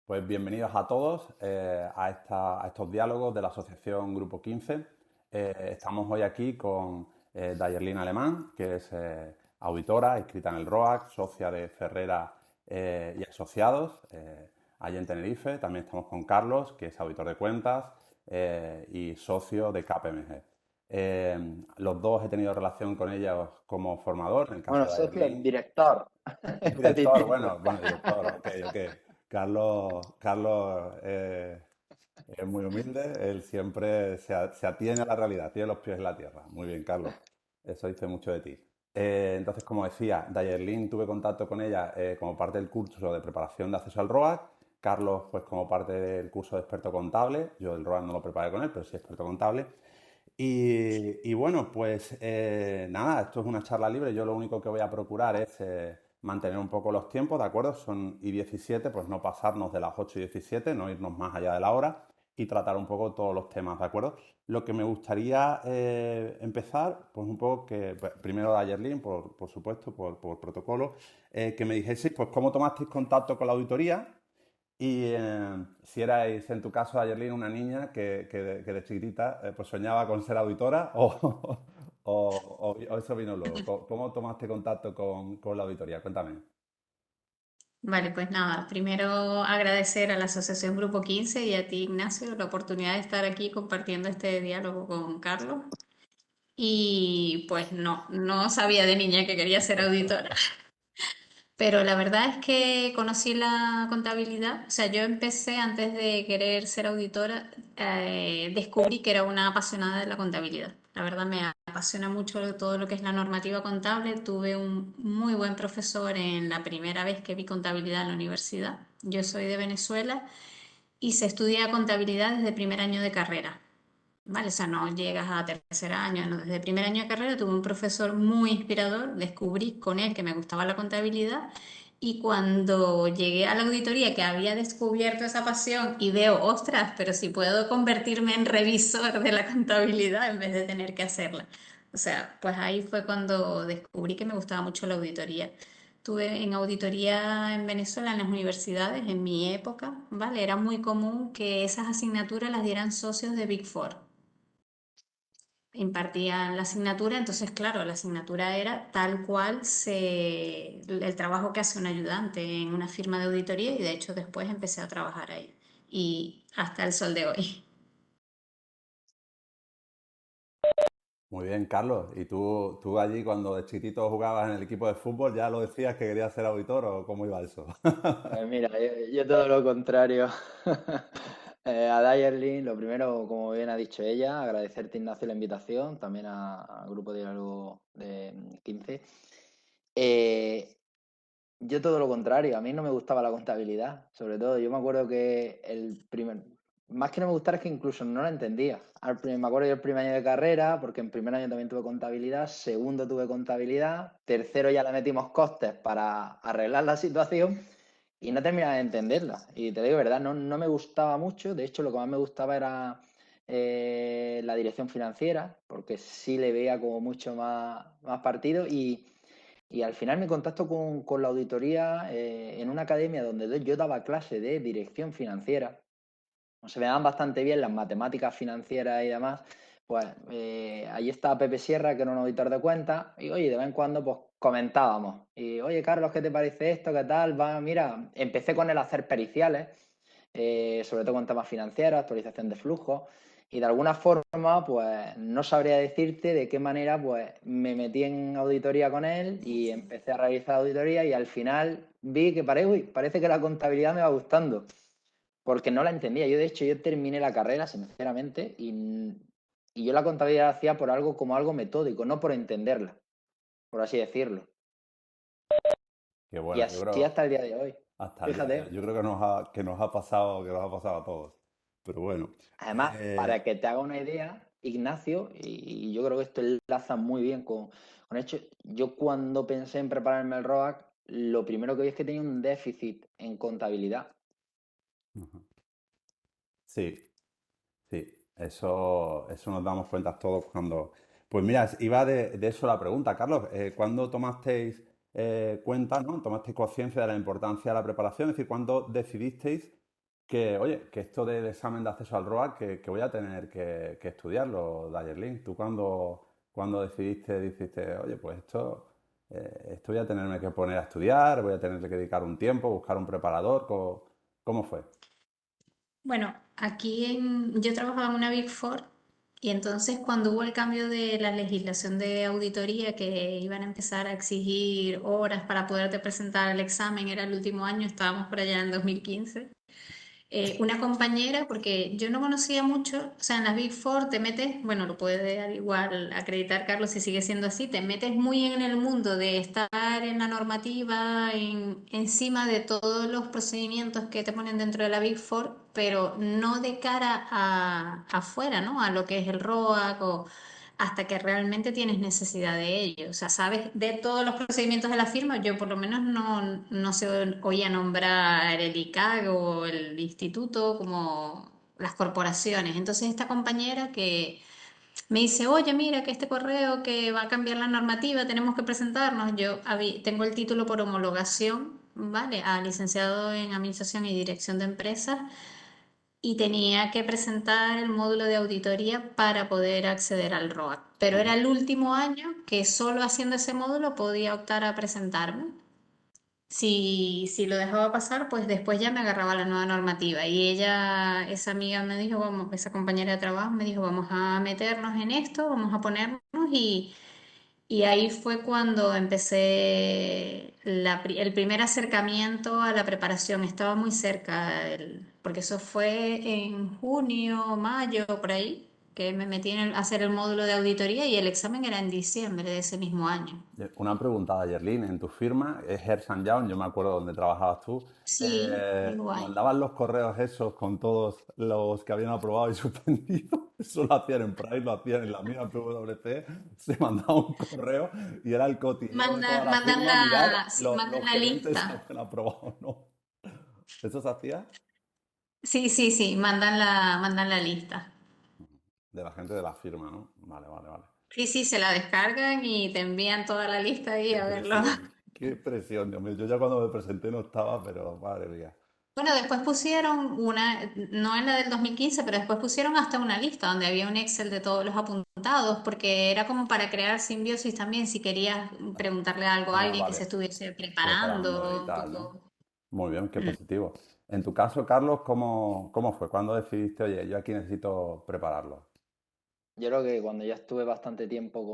Pues bienvenidos a todos a estos diálogos de la Asociación Grupo 15. Estamos hoy aquí con Dayerlin Alemán, que es auditora, inscrita en el ROAC, socia de Ferrera y Asociados, allí en Tenerife. También estamos con Carlos, que es auditor de cuentas y socio de KPMG. Los dos he tenido relación con ellos como formador, en el caso Bueno, de socio, Dayerlin. director. Es Director, distinto. bueno, director, ok, ok. Carlos es muy humilde, él siempre se atiene a la realidad, tiene los pies en la tierra. Muy bien, Carlos, eso dice mucho de ti. Entonces, como decía, Dayerlin tuve contacto con ella como parte del curso de preparación de acceso al ROAC, Carlos pues como parte del curso de experto contable, yo el ROAC no lo preparé con él, pero sí experto contable. Y bueno, pues nada, esto es una charla libre. Yo lo único que voy a procurar es mantener un poco los tiempos, ¿de acuerdo? Son y 17, pues no pasarnos de las 8 y 17, no irnos más allá de la hora y tratar un poco todos los temas, ¿de acuerdo? Lo que me gustaría empezar, pues un poco que, pues, primero de Ayerlin, por supuesto, por protocolo, que me dijeseis, pues cómo tomasteis contacto con la auditoría y si erais, en tu caso, Ayerlin, una niña que de chiquitita pues soñaba con ser auditora o eso vino luego. ¿Cómo tomaste contacto con la auditoría? Cuéntame. Vale, pues nada, primero agradecer a la Asociación Grupo 15 y a ti, Ignacio, la oportunidad de estar aquí compartiendo este diálogo con Carlos. Y pues no sabía de niña que quería ser auditora. Pero la verdad es que conocí la contabilidad, o sea, yo empecé antes de querer ser auditora, descubrí que era una apasionada de la contabilidad. La verdad me apasiona mucho todo lo que es la normativa contable. Tuve un muy buen profesor en la primera vez que vi contabilidad en la universidad. Yo soy de Venezuela y se estudia contabilidad desde primer año de carrera. ¿Vale? O sea, no llegas a tercer año, no. Desde primer año de carrera tuve un profesor muy inspirador, descubrí con él que me gustaba la contabilidad y cuando llegué a la auditoría que había descubierto esa pasión y veo, ostras, pero si puedo convertirme en revisor de la contabilidad en vez de tener que hacerla. O sea, pues ahí fue cuando descubrí que me gustaba mucho la auditoría. Estuve en auditoría en Venezuela, en las universidades, en mi época, ¿vale? Era muy común que esas asignaturas las dieran socios de Big Four, impartían la asignatura, entonces claro, la asignatura era tal cual el trabajo que hace un ayudante en una firma de auditoría y de hecho después empecé a trabajar ahí y hasta el sol de hoy. Muy bien, Carlos. ¿Y tú allí cuando de chiquitito jugabas en el equipo de fútbol ya lo decías que querías ser auditor o cómo iba eso? Pues mira, yo todo lo contrario. A Dayerlin, lo primero, como bien ha dicho ella, agradecerte, Ignacio, la invitación, también al Grupo Diálogo de 15. Eh, yo todo lo contrario, a mí no me gustaba la contabilidad, sobre todo. Yo me acuerdo que más que no me gustara es que incluso no la entendía. Me acuerdo yo el primer año de carrera, porque en primer año también tuve contabilidad, segundo tuve contabilidad, tercero ya le metimos costes para arreglar la situación y no terminaba de entenderla. Y te digo, verdad, no me gustaba mucho. De hecho, lo que más me gustaba era la dirección financiera, porque sí le veía como mucho más partido y al final me contacto con la auditoría en una academia donde yo daba clase de dirección financiera. Se me daban bastante bien las matemáticas financieras y demás. Pues allí estaba Pepe Sierra, que era un auditor de cuentas, y oye, de vez en cuando pues comentábamos. Y oye, Carlos, ¿qué te parece esto? ¿Qué tal? Va, mira, empecé con el hacer periciales, sobre todo con temas financieros, actualización de flujos. Y de alguna forma, pues no sabría decirte de qué manera, pues me metí en auditoría con él y empecé a realizar auditoría y al final vi que parece que la contabilidad me va gustando, porque no la entendía. Yo, de hecho, yo terminé la carrera, sinceramente, y yo la contabilidad la hacía por algo como algo metódico, no por entenderla, por así decirlo. Qué Y bueno, yo así creo, hasta el día de hoy. hasta el día de hoy, Fíjate. yo creo que nos ha pasado a todos. Pero bueno. Además, Eh, para que te haga una idea, Ignacio, y yo creo que esto enlaza muy bien con hecho, yo cuando pensé en prepararme el ROAC, lo primero que vi es que tenía un déficit en contabilidad. Ujú. Sí, sí, eso nos damos cuenta todos cuando... Pues mira, iba de eso la pregunta, Carlos. ¿Cuándo tomasteis cuenta, ¿no? Tomasteis conciencia de la importancia de la preparación? Es decir, ¿cuándo decidisteis que, oye, que esto del examen de acceso al ROA, que voy a tener que estudiarlo, Dayerlin. ¿Tú cuando dijiste, oye, pues esto voy a tenerme que poner a estudiar, voy a tener que dedicar un tiempo, buscar un preparador? ¿Cómo fue? Bueno, yo trabajaba en una Big Four y entonces cuando hubo el cambio de la legislación de auditoría que iban a empezar a exigir horas para poderte presentar el examen, era el último año, estábamos por allá en 2015. Una compañera, porque yo no conocía mucho, o sea, en las Big Four te metes, bueno, lo puede al igual acreditar Carlos si sigue siendo así, te metes muy en el mundo de estar en la normativa, encima de todos los procedimientos que te ponen dentro de la Big Four, pero no de cara afuera, ¿no? A lo que es el ROAC o hasta que realmente tienes necesidad de ello. O sea, sabes de todos los procedimientos de la firma, yo por lo menos no se oía nombrar el ICAG o el instituto como las corporaciones. Entonces esta compañera que me dice, oye, mira que este correo que va a cambiar la normativa, tenemos que presentarnos. Tengo el título por homologación, ¿vale? A licenciado en Administración y Dirección de Empresas y tenía que presentar el módulo de auditoría para poder acceder al ROAC. Pero era Ujú. el último año que solo haciendo ese módulo podía optar a presentarme. Si lo dejaba pasar, pues después ya me agarraba la nueva normativa. Y esa amiga me dijo, vamos, esa compañera de trabajo me dijo, vamos a meternos en esto, vamos a ponernos y ahí fue cuando empecé el primer acercamiento a la preparación. Estaba muy cerca, porque eso fue en junio, mayo, por ahí, que me metí a hacer el módulo de auditoría y el examen era en diciembre de ese mismo año. Una pregunta, Yerlin, en tu firma es Ernst Young, yo me acuerdo dónde trabajabas tú. Sí, igual. ¿Mandaban los correos esos con todos los que habían aprobado y suspendido? Eso lo hacían en Price, lo hacían en la mía, en PwC, se mandaba un correo y era el cotilleo de toda la firma mirar Sí, mandan los la gerentes si lista. habían aprobado o no. ¿Eso se hacía? Sí, sí, sí, mandan la lista. De la gente de la firma, ¿no? Vale, vale, vale. Sí, sí, se la descargan y te envían toda la lista ahí a verlo. Qué presión, Dios mío. Yo ya cuando me presenté no estaba, pero madre mía. Bueno, después pusieron no en la del 2015, pero después pusieron hasta una lista donde había un Excel de todos los apuntados, porque era como para crear simbiosis también, si querías preguntarle algo a Ah, alguien que se vale. estuviese Preparando y preparando un tal, ¿no? poco. Muy bien, qué Mm. positivo. En tu caso, Carlos, ¿cómo fue? ¿Cuándo decidiste, oye, yo aquí necesito prepararlo? Yo creo que cuando ya estuve bastante tiempo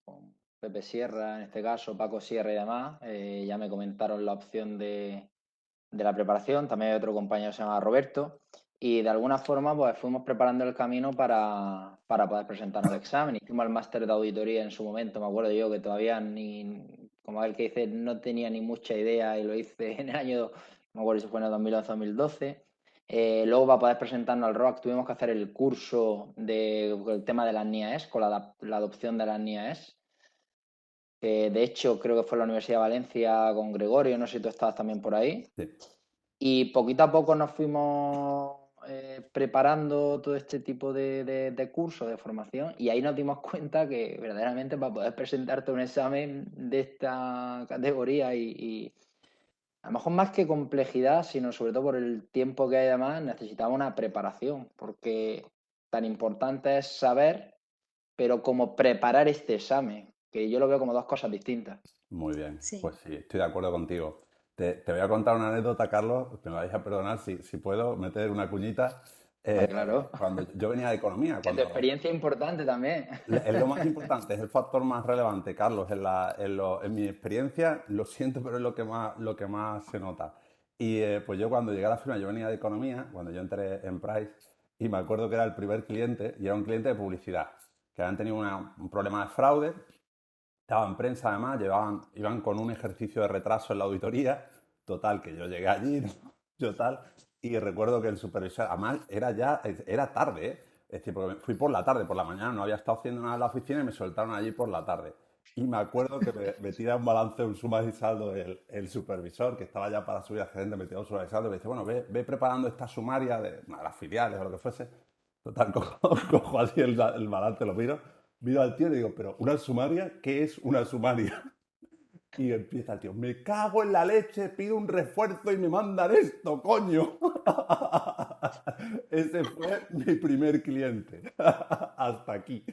con Pepe Sierra, en este caso, Paco Sierra y demás, ya me comentaron la opción de la preparación. También hay otro compañero que se llama Roberto. Y de alguna forma, pues fuimos preparando el camino para poder presentarnos el examen. Hicimos el máster de auditoría en su momento. Me acuerdo yo que todavía como el que dice, no tenía ni mucha idea y lo hice en el año, no me acuerdo si fue en el 2011 o 2012. Luego, para poder presentarnos al ROAC, tuvimos que hacer el curso del tema de las NIAES, con la adopción de las NIAES. De hecho, creo que fue en la Universidad de Valencia con Gregorio, no sé si tú estabas también por ahí. Sí. Y poquito a poco nos fuimos preparando todo este tipo de cursos, de formación, y ahí nos dimos cuenta que verdaderamente para poder presentarte un examen de esta categoría y a lo mejor más que complejidad, sino sobre todo por el tiempo que hay además, necesitaba una preparación, porque tan importante es saber, pero como preparar este examen, que yo lo veo como dos cosas distintas. Muy bien, Sí. pues sí, estoy de acuerdo contigo. Te voy a contar una anécdota, Carlos, me vais a perdonar si puedo meter una cuñita. Hombre, claro. Cuando yo venía de economía, Que tu experiencia es importante también. es lo más importante, es el factor más relevante, Carlos, en mi experiencia, lo siento, pero es lo que más se nota. Y pues yo cuando llegué a la firma, yo venía de economía, cuando yo entré en Price, y me acuerdo que era el primer cliente, y era un cliente de publicidad, que habían tenido un problema de fraude. Estaba en prensa además, iban con un ejercicio de retraso en la auditoría, total, que yo llegué allí, yo tal, y recuerdo que el supervisor, además era tarde, ¿eh? Es decir, porque fui por la tarde, por la mañana no había estado haciendo nada en la oficina y me soltaron allí por la tarde. Y me acuerdo que me tira un balance, un suma y saldo el supervisor, que estaba ya para subir al gerente, me tira un suma y saldo y me dice, bueno, ve preparando esta sumaria de las filiales o lo que fuese. Total, cojo así el balance, lo miro al tío y le digo, pero ¿una sumaria? ¿Qué es una sumaria? Y empieza el tío, me cago en la leche, pido un refuerzo y me mandan esto, coño. Ese fue mi primer cliente. Hasta aquí.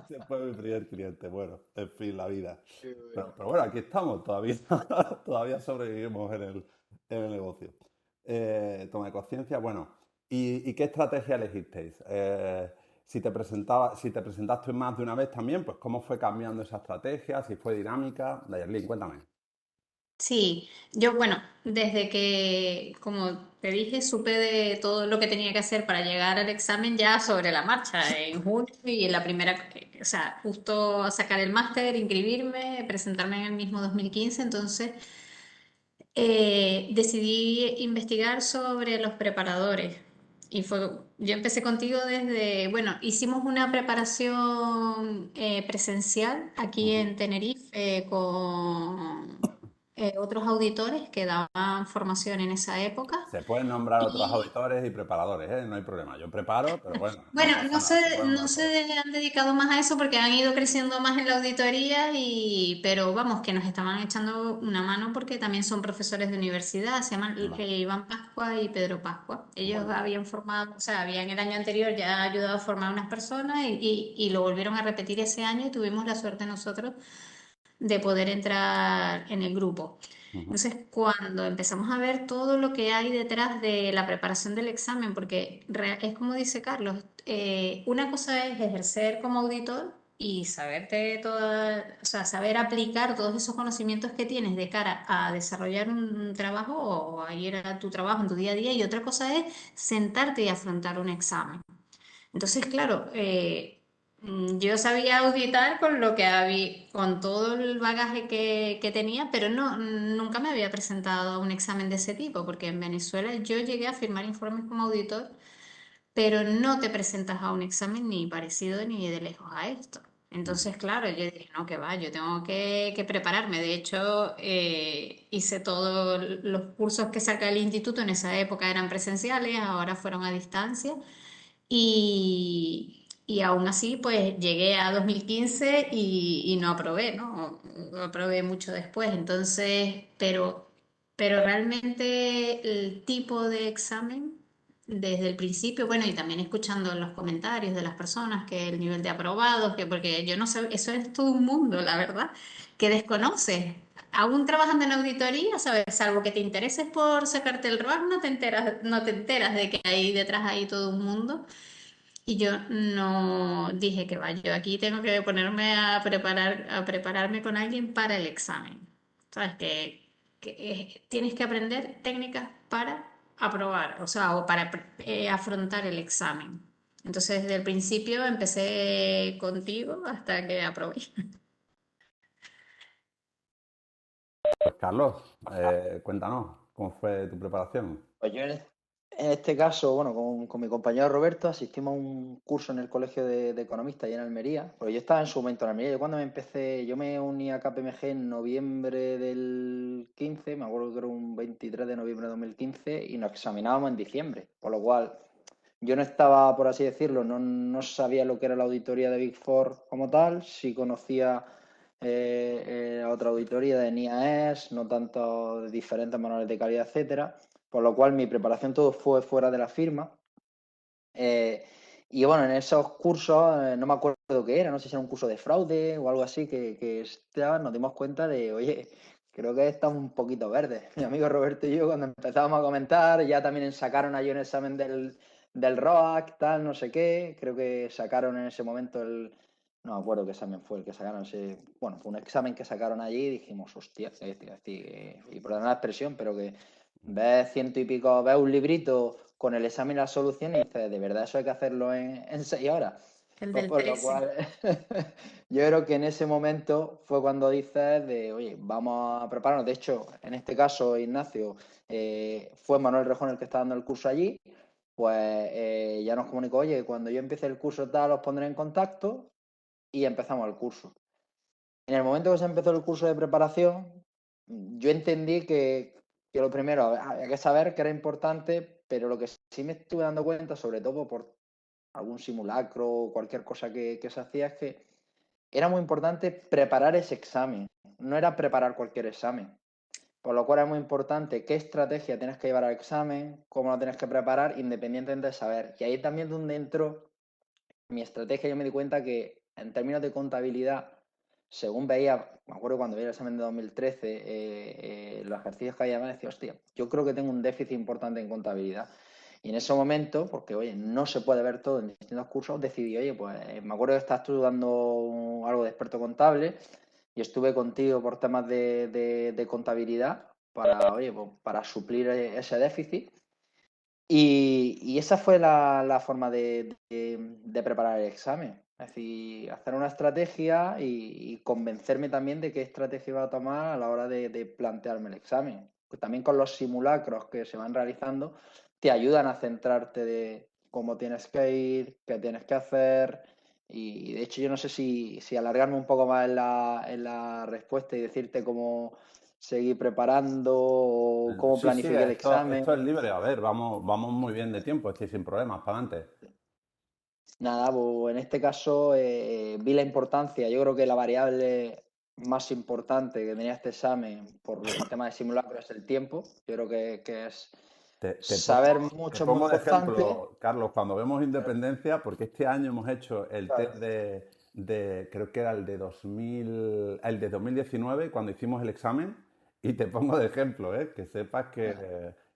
Ese fue mi primer cliente. Bueno, en fin, la vida. Qué Pero bueno, aquí estamos, todavía, todavía sobrevivimos en el negocio. Toma de conciencia, bueno. ¿Y qué estrategia elegisteis? Si te presentaste más de una vez también, pues cómo fue cambiando esa estrategia, si fue dinámica. Dayerlin, cuéntame. Sí, yo, bueno, desde que, como te dije, supe de todo lo que tenía que hacer para llegar al examen ya sobre la marcha, en junio y en la primera, o sea, justo sacar el máster, inscribirme, presentarme en el mismo 2015, entonces decidí investigar sobre los preparadores. Y yo empecé contigo desde, bueno, hicimos una preparación presencial aquí Ujú. en Tenerife con otros auditores que daban formación en esa época. Se pueden nombrar otros Y auditores y preparadores, ¿eh? No hay problema. Yo preparo, pero bueno, no bueno, pasa nada. Se pueden no nombrar todos. se han dedicado más a eso porque han ido creciendo más en la auditoría pero vamos, que nos estaban echando una mano porque también son profesores de universidad, se llaman Vale, Iván Pascua y Pedro Pascua. muy Ellos bien. habían formado, o sea, habían el año anterior ya ayudado a formar unas personas y lo volvieron a repetir ese año y tuvimos la suerte nosotros de poder entrar en el grupo. Ujú. Entonces, cuando empezamos a ver todo lo que hay detrás de la preparación del examen, porque es como dice Carlos, una cosa es ejercer como auditor y saberte toda, o sea, saber aplicar todos esos conocimientos que tienes de cara a desarrollar un trabajo o a ir a tu trabajo en tu día a día, y otra cosa es sentarte y afrontar un examen. Entonces, claro, yo sabía auditar con lo que había, con todo el bagaje que tenía, pero no, nunca me había presentado a un examen de ese tipo, porque en Venezuela yo llegué a firmar informes como auditor, pero no te presentas a un examen ni parecido ni de lejos a esto. Ujú. Entonces, claro, yo dije, no, que va, yo tengo que prepararme. De hecho, hice todos los cursos que saca el instituto en esa época eran presenciales, ahora fueron a distancia. Y aún así, pues llegué a 2015 y no aprobé, ¿no? No aprobé mucho después. Entonces, pero realmente el tipo de examen, desde el principio, bueno, y también escuchando los comentarios de las personas, que el nivel de aprobados, que porque yo no sé, eso es todo un mundo, la verdad, que desconoces. Aún trabajando en auditoría, ¿sabes? Salvo que te intereses por sacarte el ROAC, no te enteras de que hay detrás ahí todo un mundo. Y yo no dije que va, yo aquí tengo que ponerme a prepararme con alguien para el examen. ¿Sabes? Tienes que aprender técnicas para aprobar, o sea, o para afrontar el examen. Entonces, desde el principio empecé contigo hasta que aprobé. Pues Carlos, cuéntanos, ¿cómo fue tu preparación? Pues yo en este caso, bueno, con mi compañero Roberto asistimos a un curso en el Colegio de Economistas allá en Almería, porque yo estaba en su momento en Almería. Yo cuando me empecé, yo me uní a KPMG en noviembre del 15, me acuerdo que era un 23 de noviembre de 2015, y nos examinábamos en diciembre, por lo cual yo no estaba, por así decirlo, no sabía lo que era la auditoría de Big Four como tal, sí conocía otra auditoría de NIAES, no tanto de diferentes manuales de calidad, etcétera, por lo cual mi preparación todo fue fuera de la firma. Eh, y bueno, en esos cursos, no me acuerdo qué era, no sé si era un curso de fraude o algo así, nos dimos cuenta de, oye, creo que estamos un poquito verdes. Mi amigo Roberto y yo, cuando empezamos a comentar, ya también sacaron allí un examen del ROAC, tal, no sé qué. Creo que sacaron en ese momento no me acuerdo qué examen fue el que sacaron. Bueno, fue un examen que sacaron allí y dijimos, hostia, y perdón la expresión, pero que ves ciento y pico, ves un librito con el examen y la solución y dices, ¿de verdad eso hay que hacerlo en 6 horas? El Pues del por lo 13. cual, yo creo que en ese momento fue cuando dices de, oye, vamos a prepararnos. De hecho, en este caso, Ignacio, fue Manuel Rejón el que está dando el curso allí, pues ya nos comunicó, oye, cuando yo empiece el curso tal, os pondré en contacto y empezamos el curso. En el momento que se empezó el curso de preparación, yo entendí que lo primero había que saber que era importante, pero lo que sí me estuve dando cuenta, sobre todo por algún simulacro o cualquier cosa que se hacía, es que era muy importante preparar ese examen, no era preparar cualquier examen. Por lo cual es muy importante qué estrategia tienes que llevar al examen, cómo lo tienes que preparar, independientemente de saber. Y ahí también donde entró mi estrategia, yo me di cuenta que en términos de contabilidad, según veía, me acuerdo cuando veía el examen de 2013, los ejercicios que había, me decía, hostia, yo creo que tengo un déficit importante en contabilidad. Y en ese momento, porque oye, no se puede ver todo en distintos cursos, decidí, oye, pues me acuerdo que estás estudiando algo de experto contable y estuve contigo por temas de contabilidad para, oye, pues, para suplir ese déficit. Y esa fue la forma de preparar el examen. Es decir, hacer una estrategia y convencerme también de qué estrategia iba a tomar a la hora de plantearme el examen. Pues también con los simulacros que se van realizando, te ayudan a centrarte de cómo tienes que ir, qué tienes que hacer. Y de hecho, yo no sé si alargarme un poco más en la respuesta y decirte cómo seguir preparando o cómo Sí, sí, planifique el examen. esto es libre. A ver, vamos muy bien de tiempo, estoy sin problemas, para adelante. Nada, pues en este caso vi la importancia. Yo creo que la variable más importante que tenía este examen por el tema de simulacro es el tiempo. Yo creo que es saber Te mucho es muy pongo de importante. ejemplo, Carlos, cuando vemos Independencia, porque este año hemos hecho el test Claro, creo que era el de 2019, cuando hicimos el examen, y te pongo de ejemplo, que sepas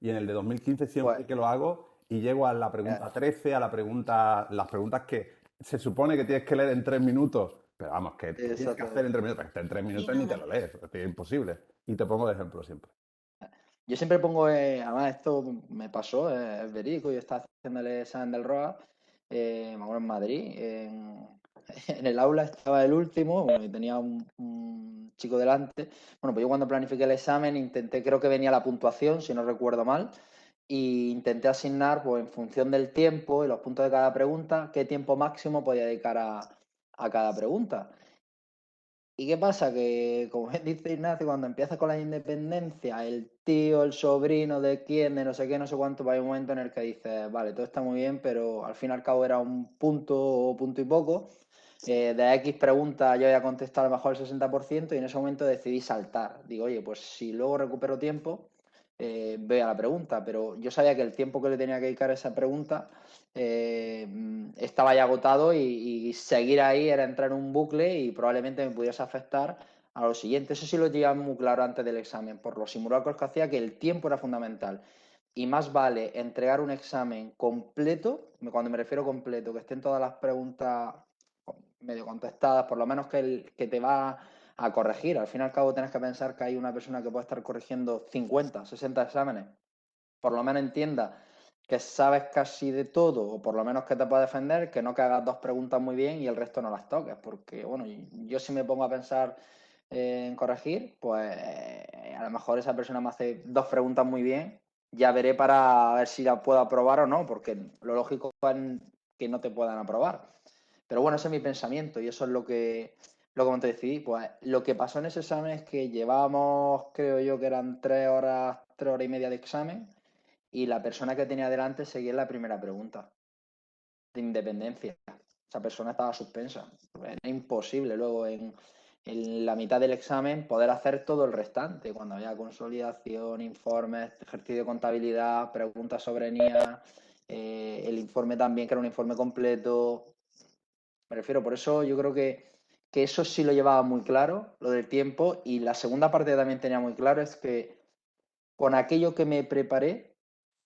y en el de 2015 pues siempre que lo hago, y llego a la eh, pregunta 13, las preguntas que se supone que tienes que leer en 3 minutos, pero vamos, que tienes que hacer exacto. en 3 minutos, pero en tres Y minutos ni te nada. lo lees, es imposible. Y te pongo de ejemplo siempre. Yo siempre pongo, además esto me pasó, es verídico, yo estaba haciendo el examen del ROA, me acuerdo en Madrid, en el aula estaba el último, bueno, y tenía un chico delante. Bueno, pues yo cuando planifiqué el examen intenté, creo que venía la puntuación, si no recuerdo mal, y intenté asignar, pues en función del tiempo y los puntos de cada pregunta, qué tiempo máximo podía dedicar a cada pregunta. ¿Y qué pasa? Que, como dice Ignacio, cuando empiezas con la independencia, el tío, el sobrino de quién, de no sé qué, no sé cuánto, va a un momento en el que dices, vale, todo está muy bien, pero al fin y al cabo era un punto o punto y poco. De X preguntas yo había contestado a lo mejor el 60% y en ese momento decidí saltar. Digo, oye, pues si luego recupero tiempo, voy a la pregunta, pero yo sabía que el tiempo que le tenía que dedicar a esa pregunta estaba ya agotado y seguir ahí era entrar en un bucle y probablemente me pudiese afectar a lo siguiente. Eso sí lo llevaba muy claro antes del examen, por los simulacros que hacía, que el tiempo era fundamental. Y más vale entregar un examen completo, cuando me refiero completo, que estén todas las preguntas medio contestadas, por lo menos que te va a corregir. Al fin y al cabo tienes que pensar que hay una persona que puede estar corrigiendo 50, 60 exámenes. Por lo menos entienda que sabes casi de todo, o por lo menos que te puede defender, que no que hagas dos preguntas muy bien y el resto no las toques. Porque, bueno, yo si me pongo a pensar en corregir, pues a lo mejor esa persona me hace dos preguntas muy bien, ya veré para ver si la puedo aprobar o no, porque lo lógico es que no te puedan aprobar. Pero bueno, ese es mi pensamiento y eso es lo que te decidí. Pues lo que pasó en ese examen es que llevábamos, creo yo que eran 3 horas y media de examen y la persona que tenía delante seguía en la primera pregunta de independencia. Esa persona estaba suspensa. Era imposible luego en la mitad del examen poder hacer todo el restante, cuando había consolidación, informes, ejercicio de contabilidad, preguntas sobre NIA, el informe también, que era un informe completo. Me refiero, por eso yo creo que eso sí lo llevaba muy claro, lo del tiempo, y la segunda parte que también tenía muy claro es que con aquello que me preparé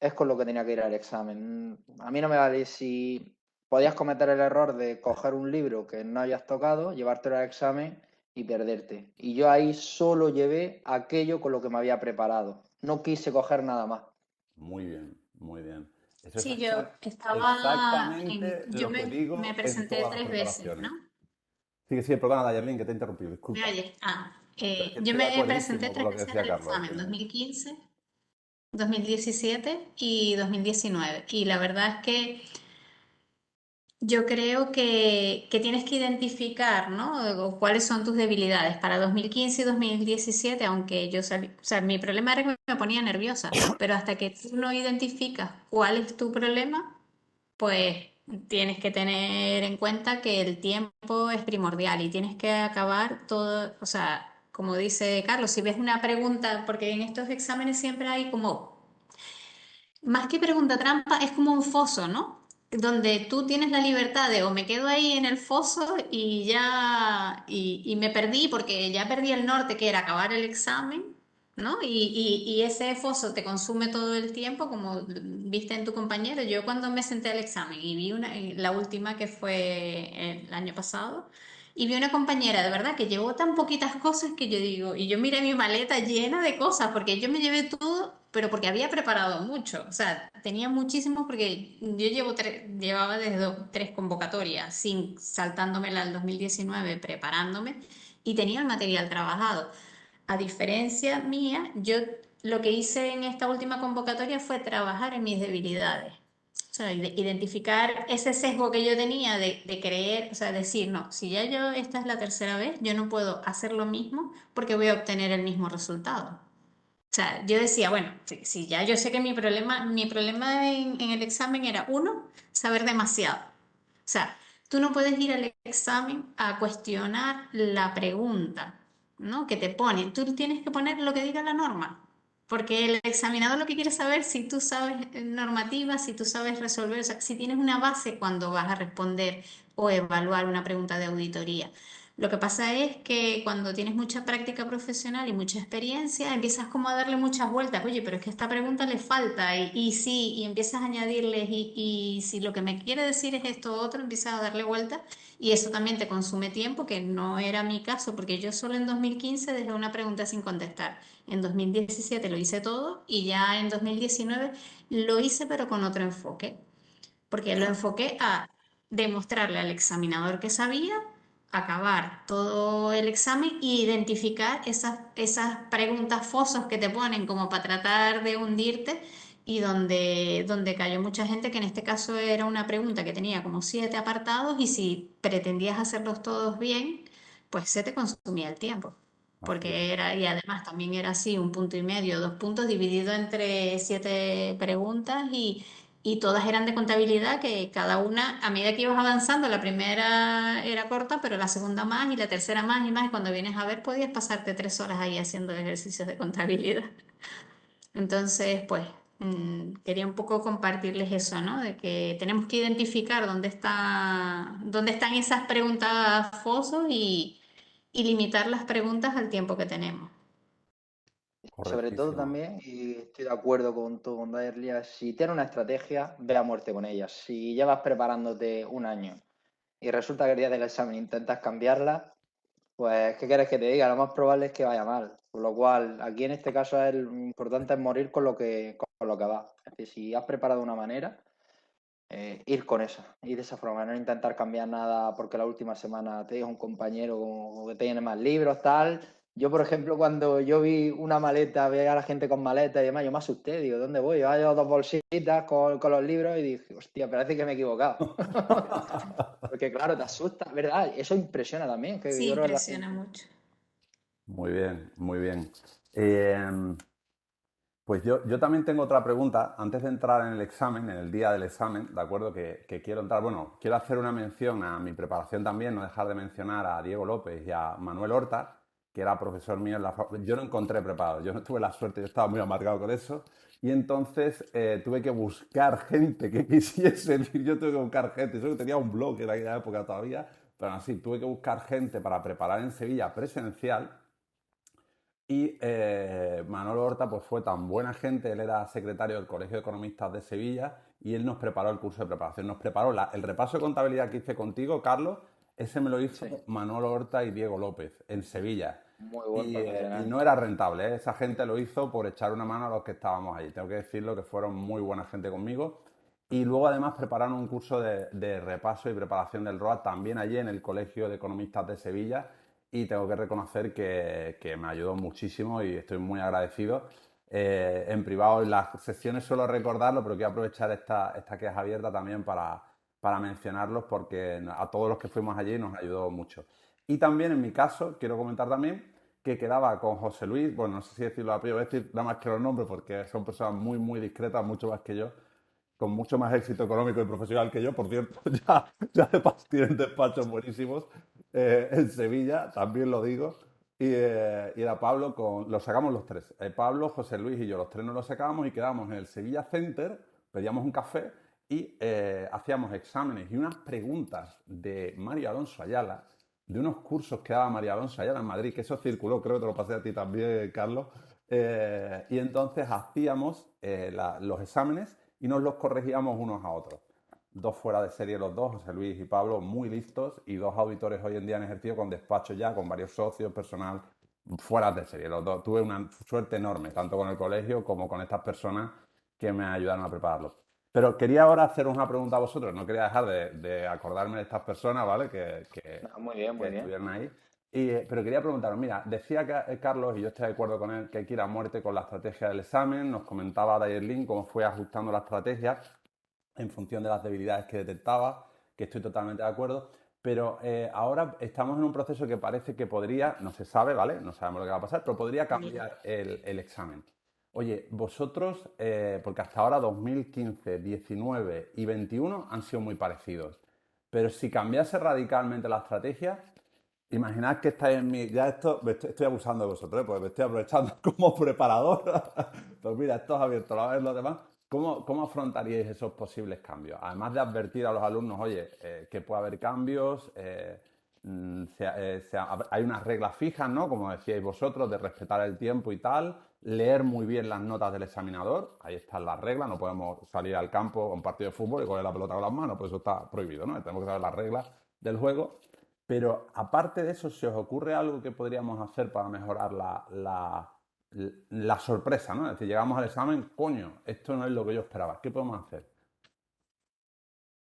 es con lo que tenía que ir al examen. A mí no me vale si podías cometer el error de coger un libro que no hayas tocado, llevártelo al examen y perderte. Y yo ahí solo llevé aquello con lo que me había preparado. No quise coger nada más. Muy bien, muy bien. Eso es Sí, yo exactamente yo lo que me digo en presenté todas las 3 veces, ¿no? preparaciones. Sí, sí, perdona, Dayerlin, que te he interrumpido, ¿Me disculpa. oyes? Pero es que Yo estoy de me presenté acuerdísimo con tres lo que veces decía al Carlos. examen, 2015, 2017 y 2019. Y la verdad es que yo creo que tienes que identificar, ¿no? O cuáles son tus debilidades. Para 2015 y 2017, aunque yo salí, o sea, mi problema era que me ponía nerviosa, pero hasta que tú no identificas cuál es tu problema, pues tienes que tener en cuenta que el tiempo es primordial y tienes que acabar todo, o sea, como dice Carlos, si ves una pregunta, porque en estos exámenes siempre hay como más que pregunta trampa, es como un foso, ¿no? Donde tú tienes la libertad de o me quedo ahí en el foso y ya, y me perdí porque ya perdí el norte, que era acabar el examen, ¿no? Y ese foso te consume todo el tiempo, como viste en tu compañero. Yo cuando me senté al examen y vi la última que fue el año pasado, y vi una compañera de verdad que llevó tan poquitas cosas que yo digo, y yo miré mi maleta llena de cosas, porque yo me llevé todo, pero porque había preparado mucho. O sea, tenía muchísimo porque yo llevaba desde tres convocatorias, sin saltándomela al 2019, preparándome, y tenía el material trabajado. A diferencia mía, yo lo que hice en esta última convocatoria fue trabajar en mis debilidades. O sea, identificar ese sesgo que yo tenía de creer, o sea, decir, no, si ya yo esta es la tercera vez, yo no puedo hacer lo mismo porque voy a obtener el mismo resultado. O sea, yo decía, bueno, si ya yo sé que mi problema en el examen era, uno, saber demasiado. O sea, tú no puedes ir al examen a cuestionar la pregunta, ¿no? Que te ponen. Tú tienes que poner lo que diga la norma. Porque el examinador lo que quiere saber es si tú sabes normativa, si tú sabes resolver, o sea, si tienes una base cuando vas a responder o evaluar una pregunta de auditoría. Lo que pasa es que cuando tienes mucha práctica profesional y mucha experiencia, empiezas como a darle muchas vueltas. Oye, pero es que a esta pregunta le falta y sí, y empiezas a añadirles y si lo que me quiere decir es esto o otro, empiezas a darle vueltas y eso también te consume tiempo, que no era mi caso, porque yo solo en 2015 dejé una pregunta sin contestar. En 2017 lo hice todo y ya en 2019 lo hice pero con otro enfoque, porque lo enfoqué a demostrarle al examinador que sabía, acabar todo el examen e identificar esas preguntas fosos que te ponen como para tratar de hundirte y donde cayó mucha gente, que en este caso era una pregunta que tenía como 7 apartados y si pretendías hacerlos todos bien, pues se te consumía el tiempo. Así es. Porque era, y además también era así, 1,5 puntos, 2 puntos, dividido entre 7 preguntas y todas eran de contabilidad, que cada una, a medida que ibas avanzando, la primera era corta, pero la segunda más y la tercera más y más. Y cuando vienes a ver, podías pasarte 3 horas ahí haciendo ejercicios de contabilidad. Entonces, pues, quería un poco compartirles eso, ¿no? De que tenemos que identificar dónde están esas preguntas fosos y limitar las preguntas al tiempo que tenemos. Sobre todo Correctísimo. también, y estoy de acuerdo con todo, con Daelia, si tienes una estrategia, ve a muerte con ella. Si llevas preparándote un año y resulta que el día del examen intentas cambiarla, pues, ¿qué quieres que te diga? Lo más probable es que vaya mal. Por lo cual, aquí en este caso lo importante es morir con lo que va. Es decir, si has preparado una manera, ir con esa, ir de esa forma, no intentar cambiar nada porque la última semana te dijo un compañero como que tiene más libros, tal. Yo, por ejemplo, cuando yo vi una maleta, veía a la gente con maletas y demás, yo me asusté, digo, ¿dónde voy? Yo llevo 2 bolsitas con los libros y dije, hostia, parece que me he equivocado. Porque claro, te asusta, ¿verdad? Eso impresiona también, que Sí, yo creo que impresiona mucho. Muy bien, muy bien. Eh, Pues yo también tengo otra pregunta. Antes de entrar en el examen, en el día del examen, ¿de acuerdo? Que quiero entrar, bueno, quiero hacer una mención a mi preparación también, no dejar de mencionar a Diego López y a Manuel Horta, que era profesor mío en la facultad. Yo no encontré preparado, yo no tuve la suerte, yo estaba muy amargado con eso. Y entonces tuve que buscar gente que quisiese, yo tuve que buscar gente, yo tenía un blog en aquella época todavía, pero así, tuve que buscar gente para preparar en Sevilla presencial y Manolo Horta pues fue tan buena gente, él era secretario del Colegio de Economistas de Sevilla y él nos preparó el curso de preparación, nos preparó el repaso de contabilidad que hice contigo, Carlos, ese me lo hizo sí, Manolo Horta y Diego López en Sevilla. muy buen Y profesional. no era rentable, ¿eh? Esa gente lo hizo por echar una mano a los que estábamos allí. Tengo que decirlo que fueron muy buena gente conmigo. Y luego además prepararon un curso de repaso y preparación del ROA también allí en el Colegio de Economistas de Sevilla y tengo que reconocer que me ayudó muchísimo y estoy muy agradecido. En privado, en las sesiones suelo recordarlo, pero quiero aprovechar esta que es abierta también para mencionarlos porque a todos los que fuimos allí nos ayudó mucho. Y también en mi caso, quiero comentar también que quedaba con José Luis, bueno, no sé si decirlo a priori, voy a decir nada más que los nombres porque son personas muy, muy discretas, mucho más que yo, con mucho más éxito económico y profesional que yo, por cierto, ya de paso tienen despachos buenísimos en Sevilla, también lo digo. Y era Pablo, lo sacamos los tres. Pablo, José Luis y yo, los tres nos lo sacábamos y quedábamos en el Sevilla Center, pedíamos un café y hacíamos exámenes y unas preguntas de Mario Alonso Ayala, de unos cursos que daba María Alonso Ayala en Madrid, que eso circuló, creo que te lo pasé a ti también, Carlos. Y entonces hacíamos los exámenes y nos los corregíamos unos a otros. Dos fuera de serie los dos, José Luis y Pablo, muy listos, y dos auditores hoy en día en ejercicio con despacho ya, con varios socios, personal, fuera de serie los dos. Tuve una suerte enorme, tanto con el colegio como con estas personas que me ayudaron a prepararlo. Pero quería ahora hacer una pregunta a vosotros, no quería dejar de acordarme de estas personas, ¿vale? No, muy bien, Que muy bien. estuvieran ahí. Pero quería preguntaros, mira, decía Carlos, y yo estoy de acuerdo con él, que hay que ir a muerte con la estrategia del examen, nos comentaba Dayerlin cómo fue ajustando la estrategia en función de las debilidades que detectaba, que estoy totalmente de acuerdo, pero ahora estamos en un proceso que parece que podría, no se sabe, ¿vale? No sabemos lo que va a pasar, pero podría cambiar el examen. Oye, vosotros, porque hasta ahora 2015, 19 y 21 han sido muy parecidos, pero si cambiase radicalmente la estrategia, imaginad que estáis en mi... Ya esto, estoy abusando de vosotros, ¿eh? Pues me estoy aprovechando como preparador. Pues mira, esto es abierto, a ver los demás. ¿Cómo afrontaríais esos posibles cambios? Además de advertir a los alumnos, oye, que puede haber cambios, hay unas reglas fijas, ¿no? Como decíais vosotros, de respetar el tiempo y tal, leer muy bien las notas del examinador, ahí están las reglas, no podemos salir al campo a un partido de fútbol y coger la pelota con las manos, pues eso está prohibido, ¿no? Tenemos que saber las reglas del juego. Pero aparte de eso, ¿se os ocurre algo que podríamos hacer para mejorar la sorpresa, ¿no? Es decir, llegamos al examen, coño, esto no es lo que yo esperaba. ¿Qué podemos hacer?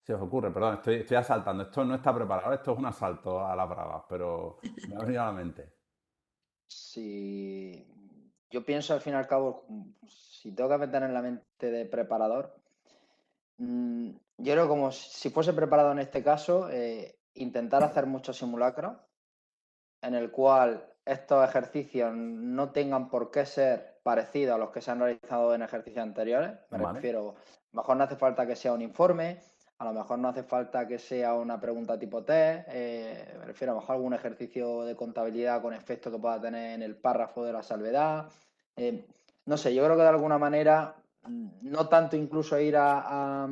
Se os ocurre, perdón, estoy asaltando. Esto no está preparado, esto es un asalto a las bravas, pero me ha venido a la mente. Si yo pienso al fin y al cabo, si tengo que meter en la mente de preparador, yo creo como si fuese preparado en este caso, intentar hacer muchos simulacros en el cual estos ejercicios no tengan por qué ser parecidos a los que se han realizado en ejercicios anteriores. Me ¿Vale? refiero, a lo mejor no hace falta que sea un informe, a lo mejor no hace falta que sea una pregunta tipo test, me refiero a lo mejor algún ejercicio de contabilidad con efecto que pueda tener en el párrafo de la salvedad. No sé, yo creo que de alguna manera, no tanto incluso ir a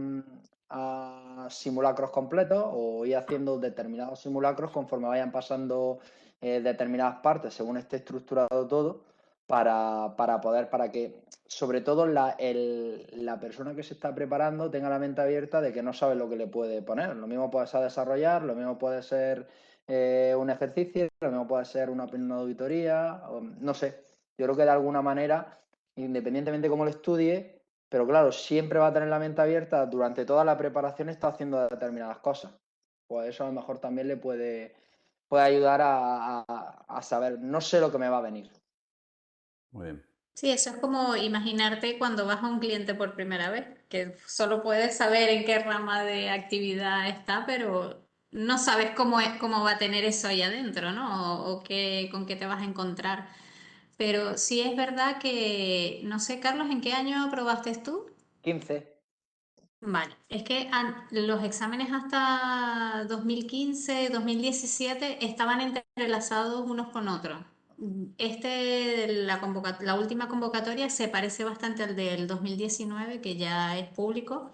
simulacros completos o ir haciendo determinados simulacros conforme vayan pasando determinadas partes según esté estructurado todo para que sobre todo la persona que se está preparando tenga la mente abierta de que no sabe lo que le puede poner. Lo mismo puede ser desarrollar, lo mismo puede ser un ejercicio, lo mismo puede ser una opinión de auditoría, no sé. Yo creo que de alguna manera, independientemente de cómo lo estudie, pero claro, siempre va a tener la mente abierta durante toda la preparación, está haciendo determinadas cosas. Pues eso a lo mejor también le puede ayudar a saber, no sé lo que me va a venir. Muy bien. Sí, eso es como imaginarte cuando vas a un cliente por primera vez, que solo puedes saber en qué rama de actividad está, pero no sabes cómo va a tener eso ahí adentro, ¿no? Con qué te vas a encontrar. Pero sí es verdad que, no sé, Carlos, ¿en qué año aprobaste tú? 15. Vale, es que los exámenes hasta 2015, 2017 estaban entrelazados unos con otros. La última convocatoria se parece bastante al del 2019, que ya es público.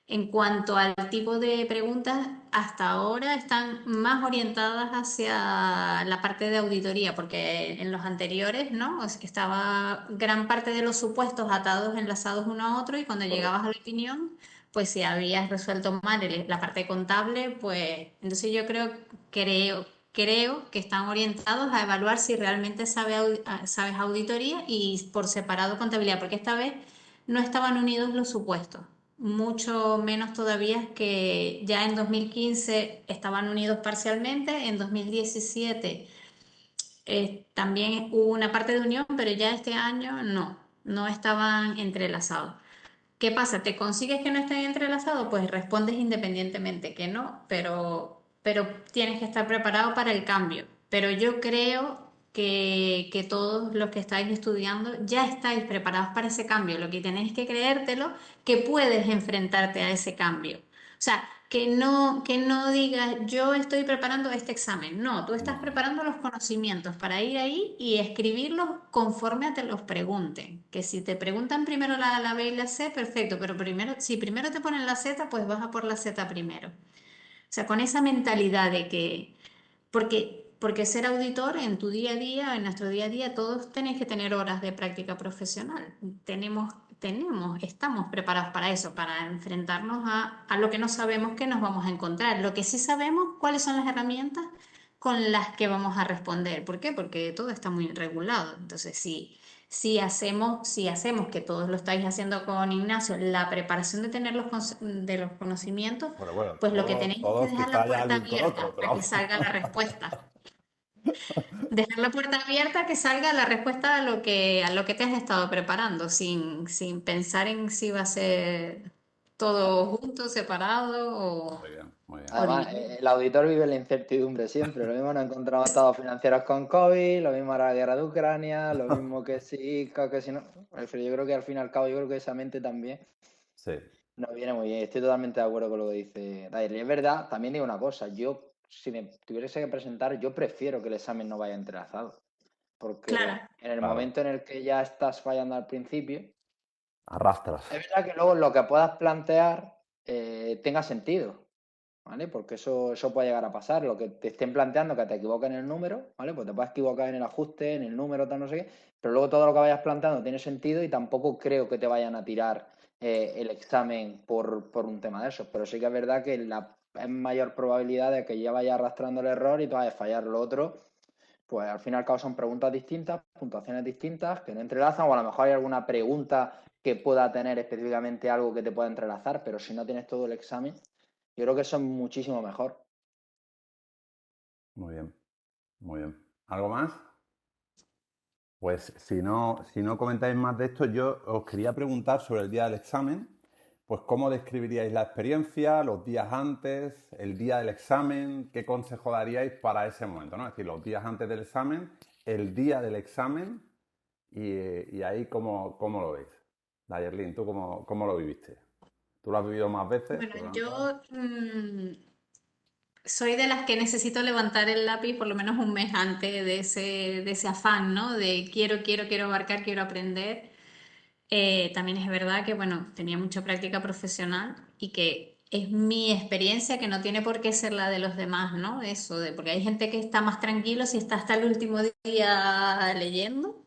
En cuanto al tipo de preguntas, hasta ahora están más orientadas hacia la parte de auditoría, porque en los anteriores, ¿no? Es que estaba gran parte de los supuestos atados, enlazados uno a otro, y cuando llegabas a la opinión, pues si habías resuelto mal la parte contable, pues entonces yo creo que están orientados a evaluar si realmente sabes auditoría y por separado contabilidad, porque esta vez no estaban unidos los supuestos, mucho menos todavía que ya en 2015 estaban unidos parcialmente, en 2017 también hubo una parte de unión, pero ya este año no estaban entrelazados. ¿Qué pasa? ¿Te consigues que no estén entrelazados? Pues respondes independientemente que no, pero tienes que estar preparado para el cambio. Pero yo creo que todos los que estáis estudiando ya estáis preparados para ese cambio. Lo que tenéis que creértelo, que puedes enfrentarte a ese cambio. O sea, que no digas, yo estoy preparando este examen. No, tú estás No, preparando los conocimientos para ir ahí y escribirlos conforme a te los pregunten. Que si te preguntan primero la B y la C, perfecto, pero primero, si primero te ponen la Z, pues vas a por la Z primero. O sea, con esa mentalidad de que, porque ser auditor en tu día a día, en nuestro día a día, todos tenéis que tener horas de práctica profesional. Estamos preparados para eso, para enfrentarnos a lo que no sabemos que nos vamos a encontrar. Lo que sí sabemos, cuáles son las herramientas con las que vamos a responder. ¿Por qué? Porque todo está muy regulado. Entonces, si hacemos, que todos lo estáis haciendo con Ignacio, la preparación de tener de los conocimientos, bueno, pues lo que todos, tenéis es que todos dejar la quizá haya puerta algún con otro, abierta pero a que vamos. salga la respuesta. Dejar la puerta abierta a que salga la respuesta a lo que te has estado preparando, sin pensar en si va a ser todo junto, separado Muy bien, muy bien. o Además, dividido. el auditor vive en la incertidumbre siempre. Lo mismo nos encontramos estados financieros con COVID, lo mismo ahora la guerra de Ucrania, lo mismo que sí, que si no. Pero yo creo que al fin y al cabo, yo creo que esa mente también Sí, nos viene muy bien. Estoy totalmente de acuerdo con lo que dice Dyer. Y es verdad, también digo una cosa, yo si me tuviese que presentar, yo prefiero que el examen no vaya entrelazado. Claro, Porque en el claro. momento en el que ya estás fallando al principio, Arrastras. es verdad que luego lo que puedas plantear tenga sentido. ¿Vale? Porque eso puede llegar a pasar. Lo que te estén planteando, que te equivoques en el número, ¿vale? Pues te puedes equivocar en el ajuste, en el número, tal, no sé qué, pero luego todo lo que vayas planteando tiene sentido y tampoco creo que te vayan a tirar el examen por un tema de esos. Pero sí que es verdad que es mayor probabilidad de que ya vayas arrastrando el error y te vayas a fallar lo otro. Pues al fin y al cabo son preguntas distintas, puntuaciones distintas, que no entrelazan, o a lo mejor hay alguna pregunta que pueda tener específicamente algo que te pueda entrelazar, pero si no tienes todo el examen, yo creo que eso es muchísimo mejor. Muy bien, muy bien. ¿Algo más? Pues si no comentáis más de esto, yo os quería preguntar sobre el día del examen, pues cómo describiríais la experiencia, los días antes, el día del examen, qué consejo daríais para ese momento, ¿no? Es decir, los días antes del examen, el día del examen y ahí cómo lo veis. Dayerlin, ¿tú cómo lo viviste? ¿Tú lo has vivido más veces? bueno, ¿Tú lo has notado? yo soy de las que necesito levantar el lápiz por lo menos un mes antes de ese afán, ¿no? De quiero abarcar, quiero aprender. También es verdad que, bueno, tenía mucha práctica profesional y que es mi experiencia que no tiene por qué ser la de los demás, ¿no? Eso, porque hay gente que está más tranquilo si está hasta el último día leyendo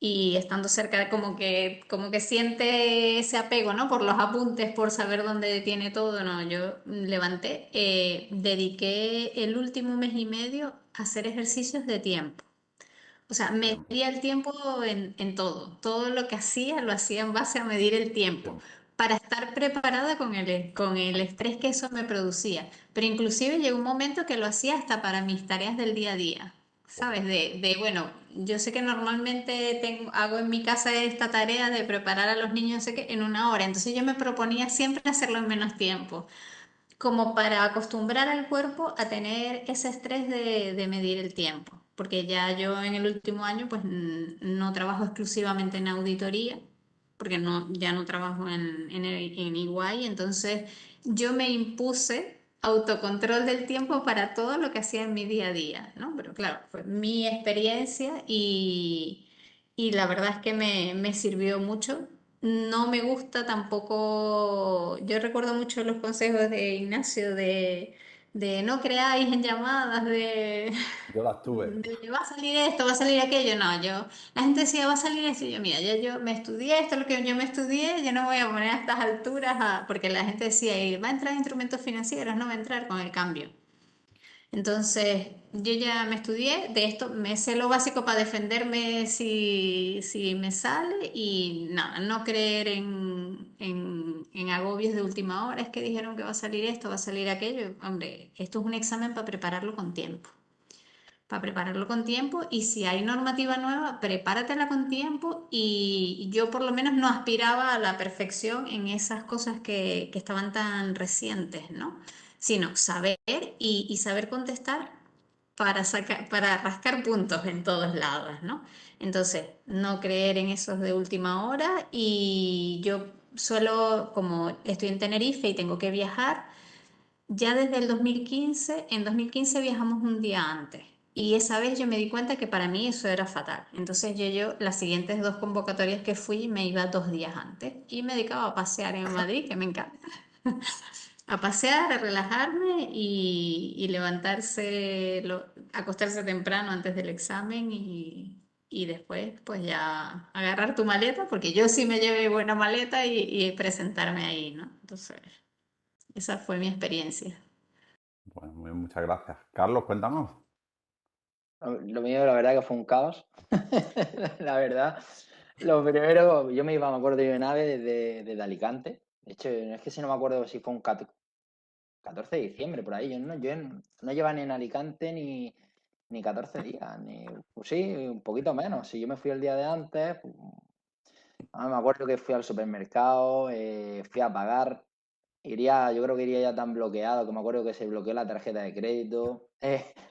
y estando cerca como que siente ese apego, ¿no? Por los apuntes, por saber dónde tiene todo, no, yo levanté, dediqué el último mes y medio a hacer ejercicios de tiempo. O sea, Bien, medía el tiempo en todo. Todo lo que hacía lo hacía en base a medir el tiempo bien, para estar preparada con el estrés que eso me producía. Pero inclusive llegó un momento que lo hacía hasta para mis tareas del día a día. ¿Sabes? Bueno, yo sé que normalmente hago en mi casa esta tarea de preparar a los niños, no sé qué, en una hora. Entonces yo me proponía siempre hacerlo en menos tiempo como para acostumbrar al cuerpo a tener ese estrés de medir el tiempo, porque ya yo en el último año pues no trabajo exclusivamente en auditoría, porque ya no trabajo en EY, entonces yo me impuse autocontrol del tiempo para todo lo que hacía en mi día a día, ¿no? Pero claro, fue mi experiencia y la verdad es que me sirvió mucho. No me gusta tampoco, yo recuerdo mucho los consejos de Ignacio de no creáis en llamadas, yo las tuve. de va a salir esto, va a salir aquello. No, la gente decía va a salir esto y yo, mira, ya yo me estudié, esto es lo que yo me estudié, yo no me voy a poner a estas alturas, porque la gente decía, va a entrar instrumentos financieros, no va a entrar con el cambio. Entonces, yo ya me estudié, de esto me sé lo básico para defenderme si me sale y nada, no creer en agobios de última hora, es que dijeron que va a salir esto, va a salir aquello. Hombre, esto es un examen para prepararlo con tiempo, para prepararlo con tiempo y si hay normativa nueva, prepáratela con tiempo y yo por lo menos no aspiraba a la perfección en esas cosas que estaban tan recientes, ¿no? Sino saber y saber contestar para rascar puntos en todos lados, ¿no? Entonces, no creer en esos de última hora y yo suelo, como estoy en Tenerife y tengo que viajar, ya desde el 2015, en 2015 viajamos un día antes y esa vez yo me di cuenta que para mí eso era fatal. Entonces yo las siguientes dos convocatorias que fui me iba 2 días antes y me dedicaba a pasear en Madrid, que me encanta. A pasear, a relajarme y levantarse, acostarse temprano antes del examen y después pues ya agarrar tu maleta, porque yo sí me llevé buena maleta y presentarme ahí, ¿no? Entonces, esa fue mi experiencia. Bueno, muchas gracias. Carlos, cuéntanos. Lo mío, la verdad, que fue un caos. La verdad. Lo primero, yo me acuerdo de mi nave desde Alicante. De hecho, es que si no me acuerdo si fue un 14 de diciembre, por ahí. Yo no llevaba ni en Alicante ni 14 días, pues sí, un poquito menos. Si yo me fui el día de antes, pues, me acuerdo que fui al supermercado, fui a pagar. Yo creo que iría ya tan bloqueado que me acuerdo que se bloqueó la tarjeta de crédito,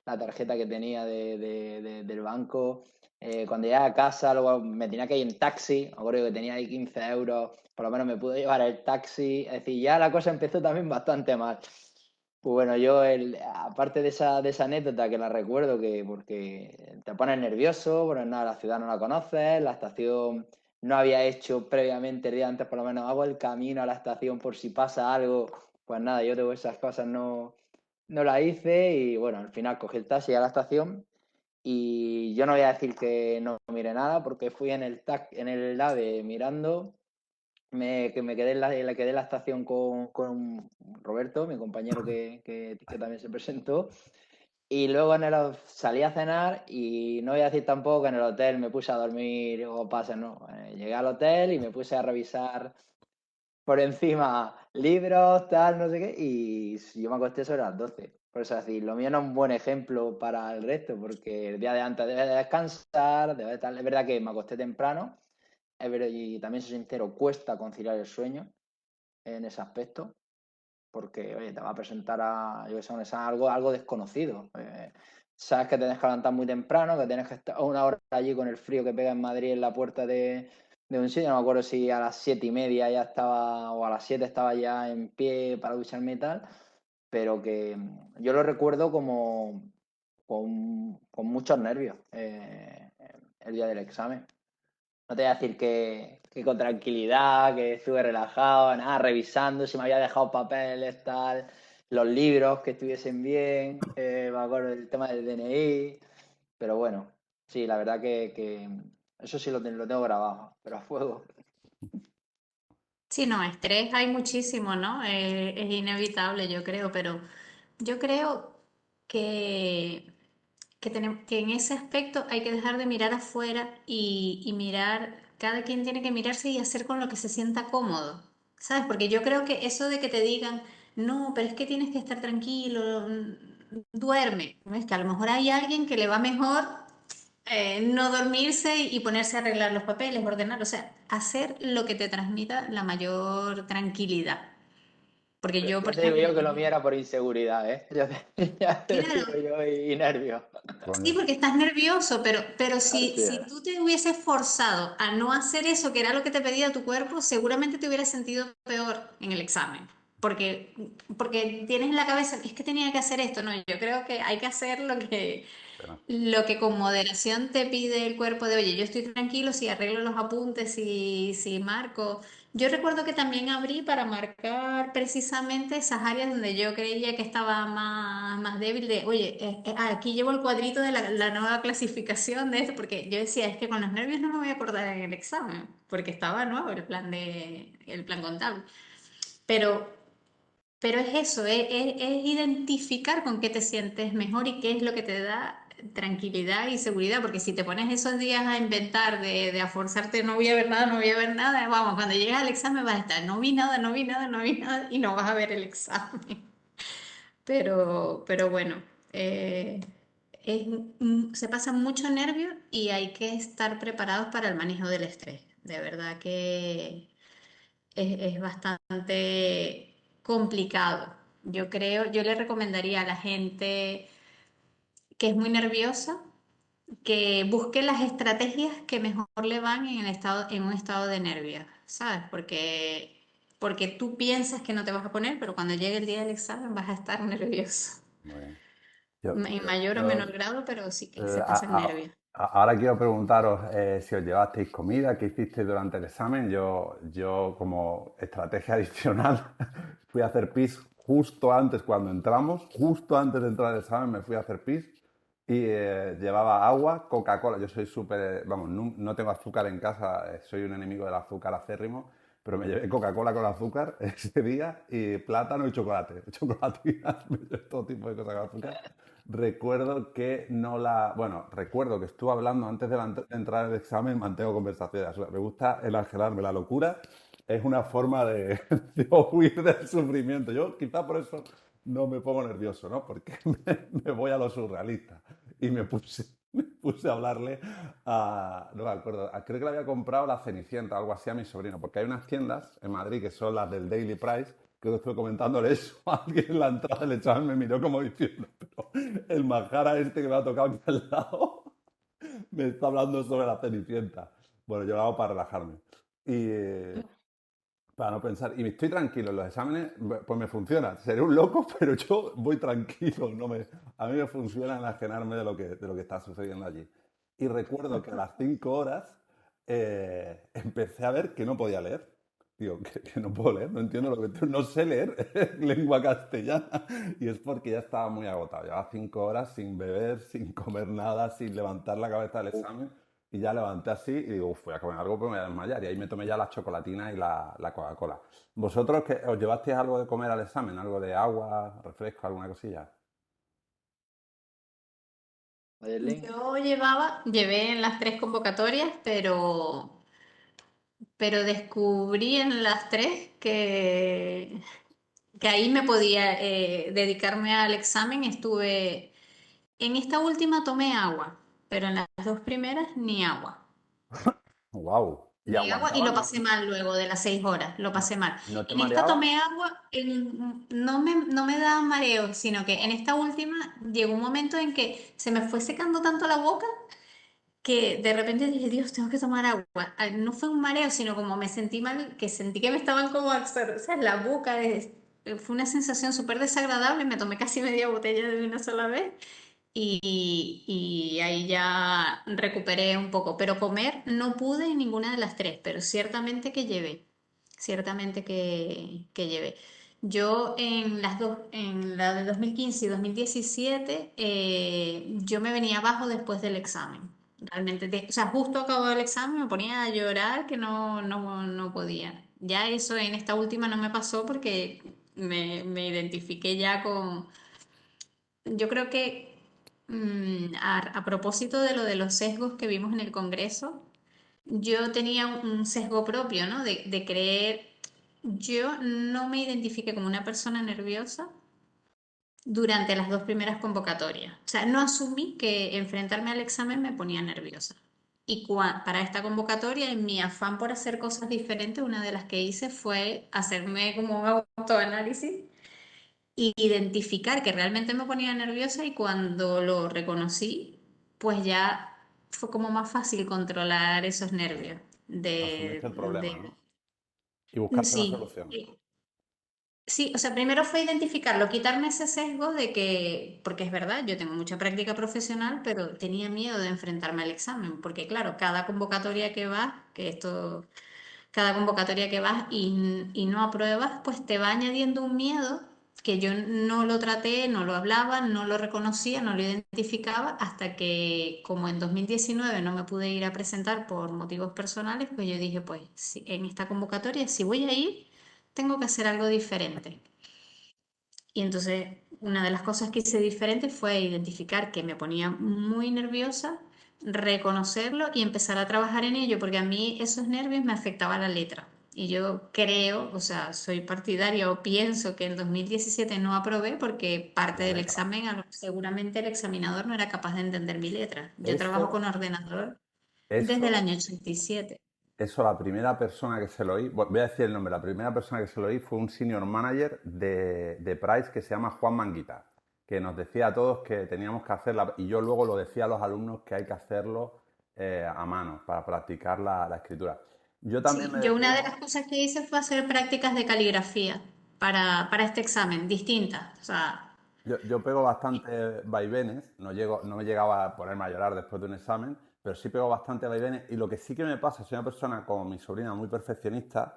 la tarjeta que tenía del banco. Cuando llegué a casa, luego me tenía que ir en taxi, me acuerdo que tenía ahí 15 euros, por lo menos me pude llevar el taxi. Es decir, ya la cosa empezó también bastante mal. Pues bueno, aparte de esa anécdota que la recuerdo, porque te pones nervioso, porque nada, la ciudad no la conoces, la estación no había hecho previamente el día antes, por lo menos hago el camino a la estación por si pasa algo, pues nada, yo tengo esas cosas, no las hice y bueno, al final cogí el taxi a la estación y yo no voy a decir que no mire nada porque fui en el AVE mirando, que me quedé quedé en la estación con Roberto, mi compañero que también se presentó. Y luego salí a cenar y no voy a decir tampoco que en el hotel me puse a dormir o pasa, no. Llegué al hotel y me puse a revisar por encima libros, tal, no sé qué, y yo me acosté sobre las 12. Por eso decir, lo mío no es un buen ejemplo para el resto, porque el día de antes debes de descansar, debes de estar. Es verdad que me acosté temprano, y también soy sincero, cuesta conciliar el sueño en ese aspecto porque, oye, te va a presentar yo que sé, un examen algo desconocido. Sabes que tienes que levantar muy temprano, que tienes que estar una hora allí con el frío que pega en Madrid en la puerta de un sitio. No me acuerdo si a las 7:30 ya estaba, o a las 7 estaba ya en pie para ducharme y tal, pero que yo lo recuerdo como con muchos nervios el día del examen. No te voy a decir que con tranquilidad, que estuve relajado, nada, revisando si me había dejado papeles, tal, los libros que estuviesen bien, me acuerdo del tema del DNI, pero bueno, sí, la verdad que eso sí lo tengo grabado, pero a fuego. Sí, no, estrés hay muchísimo, ¿no? Es inevitable, yo creo, pero yo creo que, que en ese aspecto hay que dejar de mirar afuera y mirar, cada quien tiene que mirarse y hacer con lo que se sienta cómodo, ¿sabes? Porque yo creo que eso de que te digan, no, pero es que tienes que estar tranquilo, duerme, ¿no? Es que a lo mejor hay alguien que le va mejor no dormirse y ponerse a arreglar los papeles, ordenar, o sea, hacer lo que te transmita la mayor tranquilidad. Porque yo, por Ya te digo ejemplo, yo que lo mío era por inseguridad, ¿eh? Ya te digo claro, yo, y nervios. sí, Coño, porque estás nervioso, pero si, Así si es. tú te hubieses forzado a no hacer eso, que era lo que te pedía tu cuerpo, seguramente te hubieras sentido peor en el examen. Porque tienes en la cabeza, es que tenía que hacer esto, no, yo creo que hay que hacer pero, lo que con moderación te pide el cuerpo de, oye, yo estoy tranquilo si arreglo los apuntes, si marco. Yo recuerdo que también abrí para marcar precisamente esas áreas donde yo creía que estaba más débil de, oye, aquí llevo el cuadrito de la nueva clasificación de esto, porque yo decía, es que con los nervios no me voy a acordar en el examen, porque estaba nuevo el plan contable. Pero pero es eso, es identificar con qué te sientes mejor y qué es lo que te da tranquilidad y seguridad, porque si te pones esos días a inventar, de a forzarte, no voy a ver nada, no voy a ver nada, vamos, cuando llegas al examen vas a estar, no vi nada, no vi nada, no vi nada, y no vas a ver el examen. Pero bueno, eh, se pasa mucho nervio y hay que estar preparados para el manejo del estrés. De verdad que es bastante complicado. Yo creo, yo le recomendaría a la gente que es muy nerviosa, que busque las estrategias que mejor le van en en un estado de nervios, ¿sabes? Porque tú piensas que no te vas a poner, pero cuando llegue el día del examen vas a estar nervioso. Muy bien. Yo, En yo- mayor o menor yo, grado, pero sí que eh, se a- pasan nervios. ahora quiero preguntaros si os llevasteis comida, qué hicisteis durante el examen. Yo como estrategia adicional fui a hacer pis justo antes cuando entramos, justo antes de entrar al examen me fui a hacer pis y llevaba agua, Coca-Cola. Yo soy súper, vamos, no tengo azúcar en casa, soy un enemigo del azúcar acérrimo, pero me llevé Coca-Cola con azúcar ese día y plátano y chocolate. Chocolatinas, me llevé todo tipo de cosas con azúcar. Recuerdo que no la... Bueno, recuerdo que estuve hablando antes de, de entrar al examen, mantengo conversaciones. Me gusta enajenarme. La locura es una forma de, de huir del sufrimiento. Yo quizá por eso no me pongo nervioso, ¿no? Porque me voy a lo surrealista. Y me puse a hablarle a... No me acuerdo, creo que le había comprado la Cenicienta, algo así a mi sobrino, porque hay unas tiendas en Madrid que son las del Daily Price. Creo que estuve comentándole eso a alguien en la entrada del examen, me miró como diciendo, pero el majara este que me ha tocado aquí al lado me está hablando sobre la Cenicienta. Bueno, yo lo hago para relajarme. Y para no pensar. Y estoy tranquilo en los exámenes, pues me funciona. Seré un loco, pero yo voy tranquilo. A mí me funciona enajenarme de lo que está sucediendo allí. Y recuerdo que a las 5 horas empecé a ver que no podía leer. Digo, que no puedo leer, no entiendo lo que... No sé leer lengua castellana. Y es porque ya estaba muy agotado. Llevaba 5 horas sin beber, sin comer nada, sin levantar la cabeza del examen. Y ya levanté así y digo, "Uf, voy a comer algo, pero me voy a desmayar". Y ahí me tomé ya la chocolatina y la Coca-Cola. ¿Vosotros os llevasteis algo de comer al examen? ¿Algo de agua, refresco, alguna cosilla? Ayerlin, Llevé en las tres convocatorias, pero descubrí en las tres que ahí me podía dedicarme al examen. En esta última tomé agua, pero en las dos primeras ni agua. ¡Wow! ¿Y Ni agua y aguantabas? lo pasé mal luego de las 6 horas, lo No, pasé mal. ¿no te En esta mareabas? tomé agua, no me daba mareo, sino que en esta última llegó un momento en que se me fue secando tanto la boca que de repente dije, Dios, tengo que tomar agua. No fue un mareo, sino como me sentí mal, que sentí que me estaban como o sea, la boca. Fue una sensación súper desagradable, me tomé casi media botella de una sola vez y ahí ya recuperé un poco. Pero comer no pude en ninguna de las tres, pero ciertamente que llevé. Yo en la de 2015 y 2017, yo me venía abajo después del examen. Realmente, o sea, justo acabó el examen, me ponía a llorar que no podía. Ya eso en esta última no me pasó porque me identifiqué ya con... Yo creo que a propósito de lo de los sesgos que vimos en el Congreso, yo tenía un sesgo propio, ¿no? De creer, yo no me identifiqué como una persona nerviosa durante las dos primeras convocatorias. O sea, no asumí que enfrentarme al examen me ponía nerviosa. Y para esta convocatoria, en mi afán por hacer cosas diferentes, una de las que hice fue hacerme como un autoanálisis e identificar que realmente me ponía nerviosa, y cuando lo reconocí, pues ya fue como más fácil controlar esos nervios. Asumiste el problema, De... ¿no? Y buscaste una Sí, solución. sí, o sea, primero fue identificarlo, quitarme ese sesgo de que, porque es verdad, yo tengo mucha práctica profesional, pero tenía miedo de enfrentarme al examen, porque claro, cada convocatoria que vas y no apruebas, pues te va añadiendo un miedo que yo no lo traté, no lo hablaba, no lo reconocía, no lo identificaba, hasta que como en 2019 no me pude ir a presentar por motivos personales, pues yo dije, pues en esta convocatoria, si voy a ir, tengo que hacer algo diferente. Y entonces una de las cosas que hice diferente fue identificar que me ponía muy nerviosa, reconocerlo y empezar a trabajar en ello, porque a mí esos nervios me afectaban la letra. Y yo creo, o sea, soy partidaria o pienso que en 2017 no aprobé porque parte La del letra. examen, seguramente el examinador no era capaz de entender mi letra. Yo trabajo Eso, con ordenador desde el eso año 87. Eso, la primera persona que se lo oí, voy a decir el nombre, la primera persona que se lo oí fue un senior manager de Price que se llama Juan Manguita. que nos decía a todos que teníamos que hacerla, y yo luego lo decía a los alumnos que hay que hacerlo a mano para practicar la escritura. Yo también Sí, me yo una de decía, las cosas que hice fue hacer prácticas de caligrafía para este examen, distintas. O sea, yo pego bastante vaivenes, no me llegaba a ponerme a llorar después de un examen, pero sí pego bastante vaivenes y lo que sí que me pasa, soy una persona como mi sobrina muy perfeccionista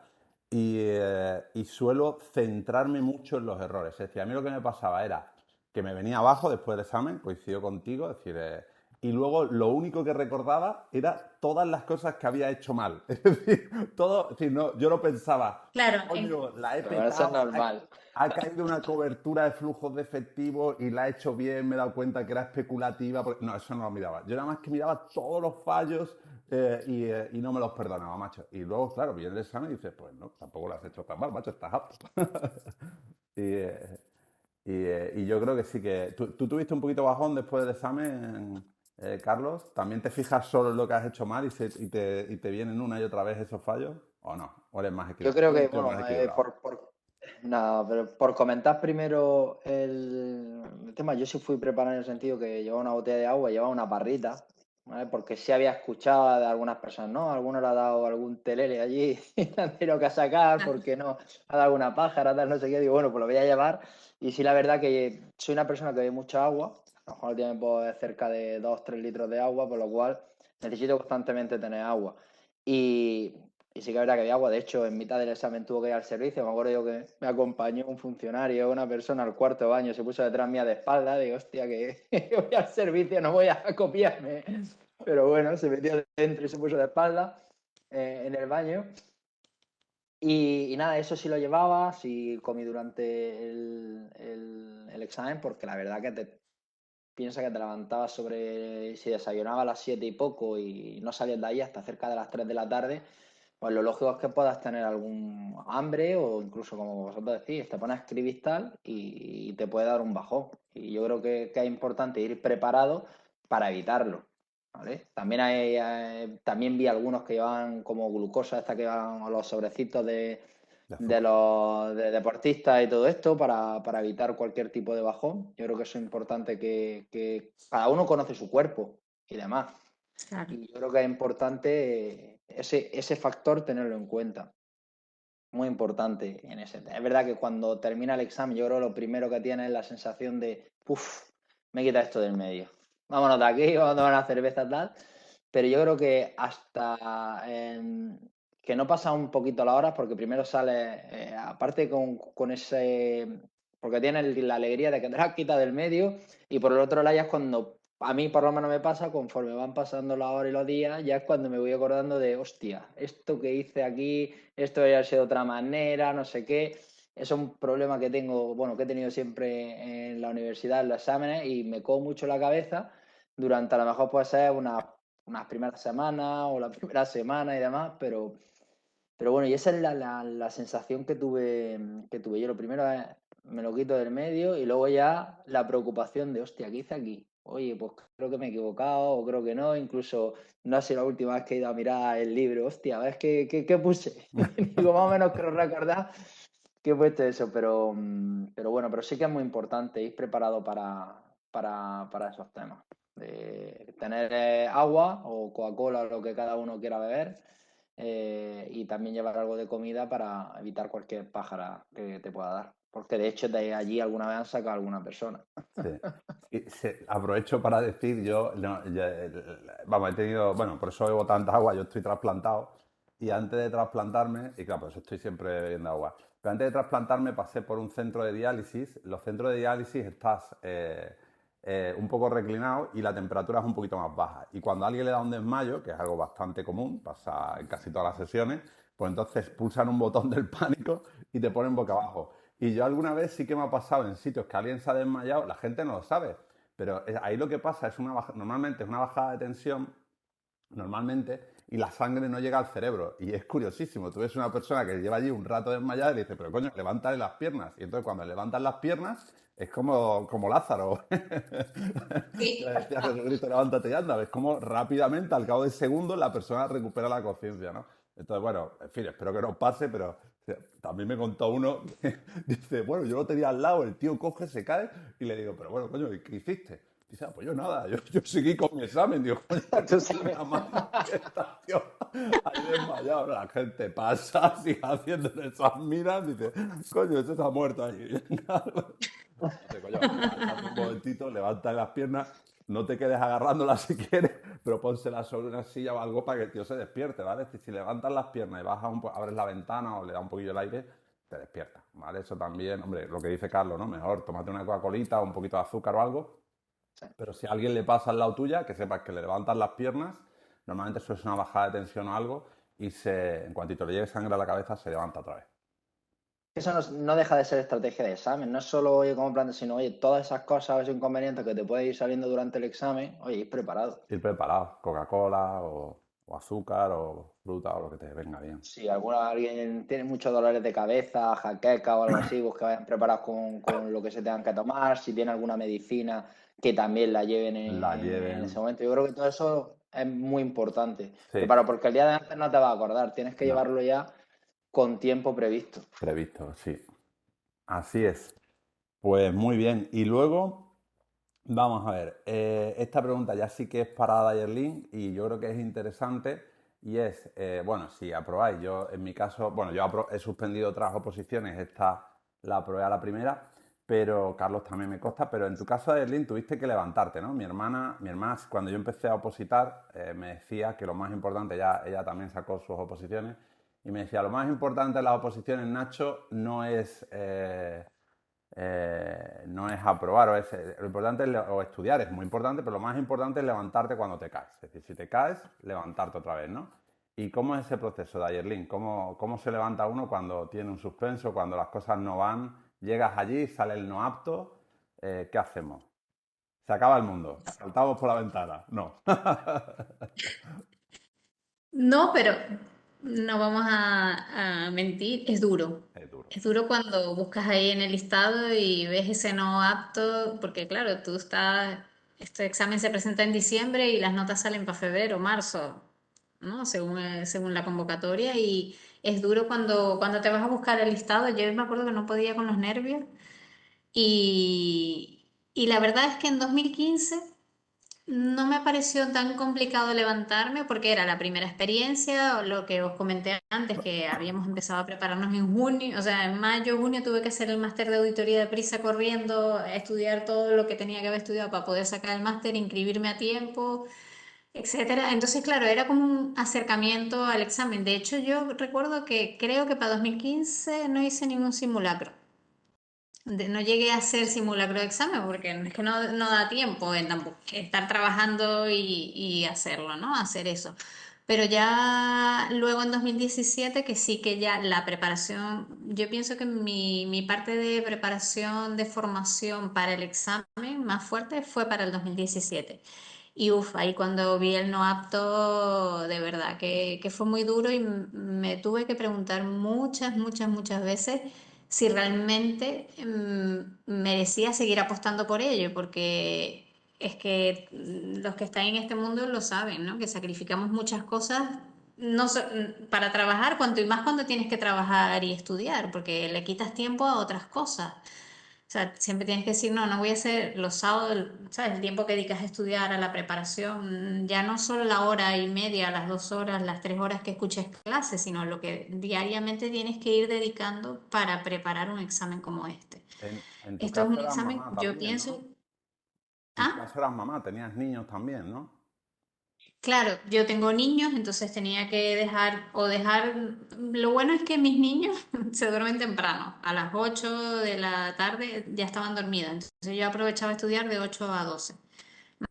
y suelo centrarme mucho en los errores. Es decir, a mí lo que me pasaba era que me venía abajo después del examen, coincido contigo, es decir, y luego lo único que recordaba era todas las cosas que había hecho mal. Es decir, todo, es decir, no, yo no pensaba, claro, coño, la he Pero bueno, eso es petado, normal. ha caído una cobertura de flujos de efectivo y la he hecho bien, me he dado cuenta que era especulativa. No, eso no lo miraba. Yo nada más que miraba todos los fallos y no me los perdonaba, macho. Y luego, claro, viene el examen y dices, pues no, tampoco lo has hecho tan mal, macho, estás apto. y, y yo creo que sí que... ¿Tú tuviste un poquito bajón después del examen, Carlos? ¿También te fijas solo en lo que has hecho mal y te vienen una y otra vez esos fallos? ¿O no? ¿O eres más Yo equilibrado? creo Tú eres que, un tío bueno, más equilibrado. nada, pero por comentar primero el tema, yo sí fui preparado en el sentido que llevaba una botella de agua, llevaba una barrita, ¿vale? Porque sí había escuchado de algunas personas, ¿no? Alguno le ha dado algún telele allí y le han tenido que sacar claro. porque no, ha dado alguna pájara, tal, no sé qué. Digo, bueno, pues lo voy a llevar. Y sí, la verdad que soy una persona que bebe mucha agua, a lo mejor al día me puedo beber cerca de 2 3 litros de agua, por lo cual necesito constantemente tener agua. Y, y sí que es verdad que había agua. De hecho, en mitad del examen tuvo que ir al servicio. Me acuerdo yo que me acompañó un funcionario, una persona al cuarto de baño, se puso detrás mía de espalda. Digo, hostia, que voy al servicio, no voy a copiarme. Pero bueno, se metió dentro y se puso de espalda en el baño. Y nada, eso sí lo llevaba, sí comí durante el examen, porque la verdad que piensa que te levantabas sobre, si desayunabas a las 7 y poco y no salías de ahí hasta cerca de las 3 de la tarde, pues lo lógico es que puedas tener algún hambre o incluso, como vosotros decís, te pones a escribir tal y te puede dar un bajón. Y yo creo que es importante ir preparado para evitarlo, ¿vale? También vi algunos que llevaban como glucosa, esta que van a los sobrecitos De de azúcar. los deportistas y todo esto para evitar cualquier tipo de bajón. Yo creo que eso es importante que cada uno conoce su cuerpo y demás. Claro. Y yo creo que es importante ese factor tenerlo en cuenta. Muy importante en ese. Es verdad que cuando termina el examen, yo creo que lo primero que tienes es la sensación de, uff, me quita esto del medio. Vámonos de aquí, vamos a tomar una cerveza tal. Pero yo creo que hasta que no pasa un poquito las horas, porque primero sale, aparte con ese, porque tienes la alegría de que te la has quitado del medio, y por el otro lado ya es cuando, a mí por lo menos me pasa, conforme van pasando las horas y los días, ya es cuando me voy acordando de, hostia, esto que hice aquí, esto debería ser de otra manera, no sé qué. Eso es un problema que tengo, bueno, que he tenido siempre en la universidad, en los exámenes, y me cojo mucho la cabeza durante a lo mejor puede ser unas primeras semanas o la primera semana y demás, pero bueno, y esa es la sensación que tuve yo. Lo primero es, me lo quito del medio y luego ya la preocupación de, hostia, ¿qué hice aquí? Oye, pues creo que me he equivocado o creo que no, incluso no ha sido la última vez que he ido a mirar el libro, hostia, ¿ves qué puse? Digo, más o menos creo recordar que he puesto eso, pero bueno, pero sí que es muy importante ir preparado para esos temas. De tener agua o Coca-Cola o lo que cada uno quiera beber y también llevar algo de comida para evitar cualquier pájara que te pueda dar. Porque de hecho de allí alguna vez han sacado a alguna persona. Sí. Aprovecho para decir, yo, no, vamos, he tenido, bueno, por eso bebo tanta agua, yo estoy trasplantado y antes de trasplantarme, y claro, pues estoy siempre bebiendo agua, pero antes de trasplantarme pasé por un centro de diálisis. Los centros de diálisis estás un poco reclinado y la temperatura es un poquito más baja. Y cuando a alguien le da un desmayo, que es algo bastante común, pasa en casi todas las sesiones, pues entonces pulsan un botón del pánico y te ponen boca abajo. Y yo alguna vez sí que me ha pasado en sitios que alguien se ha desmayado, la gente no lo sabe, pero ahí lo que pasa es normalmente es una bajada de tensión, normalmente, y la sangre no llega al cerebro. Y es curiosísimo, tú ves una persona que lleva allí un rato desmayada y le dices, pero coño, levántale las piernas. Y entonces cuando le levantan las piernas es como Lázaro, que le Sí. decía a Jesucristo, levántate y anda. Ves como rápidamente, al cabo de segundos, la persona recupera la conciencia, ¿no? Entonces, bueno, en fin, espero que no pase, pero o sea, también me contó uno que dice, bueno, yo lo tenía al lado, el tío coge, se cae y le digo, pero bueno, coño, ¿y qué hiciste? Dice, ah, pues yo nada, yo seguí con mi examen. Digo, coño, Tú pues tú sabes. nada más que estás, tío, ahí desmayado. La gente pasa, sigue haciendo esas miras, dice, coño, ese se ha muerto ahí. Dice, coño, agáchate un momentito, levanta las piernas, no te quedes agarrándolas si quieres, pero pónselas sobre una silla o algo para que el tío se despierte, ¿vale? Si levantas las piernas y bajas abres la ventana o le das un poquillo el aire, te despierta, ¿vale? Eso también, hombre, lo que dice Carlos, ¿no? Mejor tómate una Coca-Colita o un poquito de azúcar o algo, pero si a alguien le pasa al lado tuya, que sepas que le levantas las piernas, normalmente eso es una bajada de tensión o algo, y en cuantito le llegue sangre a la cabeza, se levanta otra vez. Eso no deja de ser estrategia de examen. No es solo, oye, como plan, sino, oye, todas esas cosas, esos inconvenientes que te pueden ir saliendo durante el examen, oye, ir preparado. Ir preparado, Coca-Cola o azúcar o fruta o lo que te venga bien. Si alguien tiene muchos dolores de cabeza, jaqueca o algo así, pues que vayan preparados con lo que se tengan que tomar. Si tiene alguna medicina, que también la lleven La en lleven. ese momento. Yo creo que todo eso es muy importante. Sí, Porque el día de antes no te vas a acordar. Tienes que no, llevarlo ya con tiempo previsto. previsto, sí. Así es. Pues muy bien. Y luego, vamos a ver, esta pregunta ya sí que es para Dayerlin y yo creo que es interesante y es, bueno, si aprobáis, yo en mi caso, bueno, yo he suspendido otras oposiciones, esta la aprobé a la primera, pero Carlos también me consta, pero en tu caso, Dayerlin, tuviste que levantarte, ¿no? Mi hermana cuando yo empecé a opositar, me decía que lo más importante, ella también sacó sus oposiciones, y me decía, lo más importante en las oposiciones, Nacho, no es aprobar, lo importante es o estudiar, es muy importante, pero lo más importante es levantarte cuando te caes. Es decir, si te caes, levantarte otra vez, ¿no? ¿Y cómo es ese proceso de Ayerlin? ¿Cómo se levanta uno cuando tiene un suspenso, cuando las cosas no van? Llegas allí, sale el no apto, ¿qué hacemos? Se acaba el mundo, saltamos por la ventana. No. No, pero no vamos a mentir, es duro. Es duro. Es duro cuando buscas ahí en el listado y ves ese no apto, porque claro, este examen se presenta en diciembre y las notas salen para febrero, marzo, ¿no? Según la convocatoria y es duro cuando te vas a buscar el listado. Yo me acuerdo que no podía con los nervios y la verdad es que en 2015 no me pareció tan complicado levantarme porque era la primera experiencia, o lo que os comenté antes, que habíamos empezado a prepararnos en junio, o sea, en mayo, junio tuve que hacer el máster de auditoría de prisa corriendo, a estudiar todo lo que tenía que haber estudiado para poder sacar el máster, inscribirme a tiempo, etcétera. Entonces, claro, era como un acercamiento al examen. De hecho, yo recuerdo que creo que para 2015 no hice ningún simulacro. No llegué a hacer simulacro de examen porque es que no da tiempo en estar trabajando y hacerlo, ¿no? Hacer eso. Pero ya luego en 2017, que sí que ya la preparación, yo pienso que mi parte de preparación de formación para el examen más fuerte fue para el 2017. Y uff, ahí cuando vi el no apto, de verdad que fue muy duro y me tuve que preguntar muchas veces si realmente merecía seguir apostando por ello, porque es que los que están en este mundo lo saben, ¿no? Que sacrificamos muchas cosas no so- para trabajar, cuanto y más cuando tienes que trabajar y estudiar, porque le quitas tiempo a otras cosas. O sea, siempre tienes que decir, no voy a hacer los sábados, ¿sabes? El tiempo que dedicas a estudiar, a la preparación, ya no solo la hora y media, las 2 horas, las 3 horas que escuches clases, sino lo que diariamente tienes que ir dedicando para preparar un examen como este. En tu Esto es caso un eras examen, mamá yo también, pienso, ¿no? En tu ah, caso eras mamá, tenías niños también, ¿no? claro, yo tengo niños, entonces tenía que lo bueno es que mis niños se duermen temprano, a las 8 de la tarde ya estaban dormidos, entonces yo aprovechaba a estudiar de 8 a 12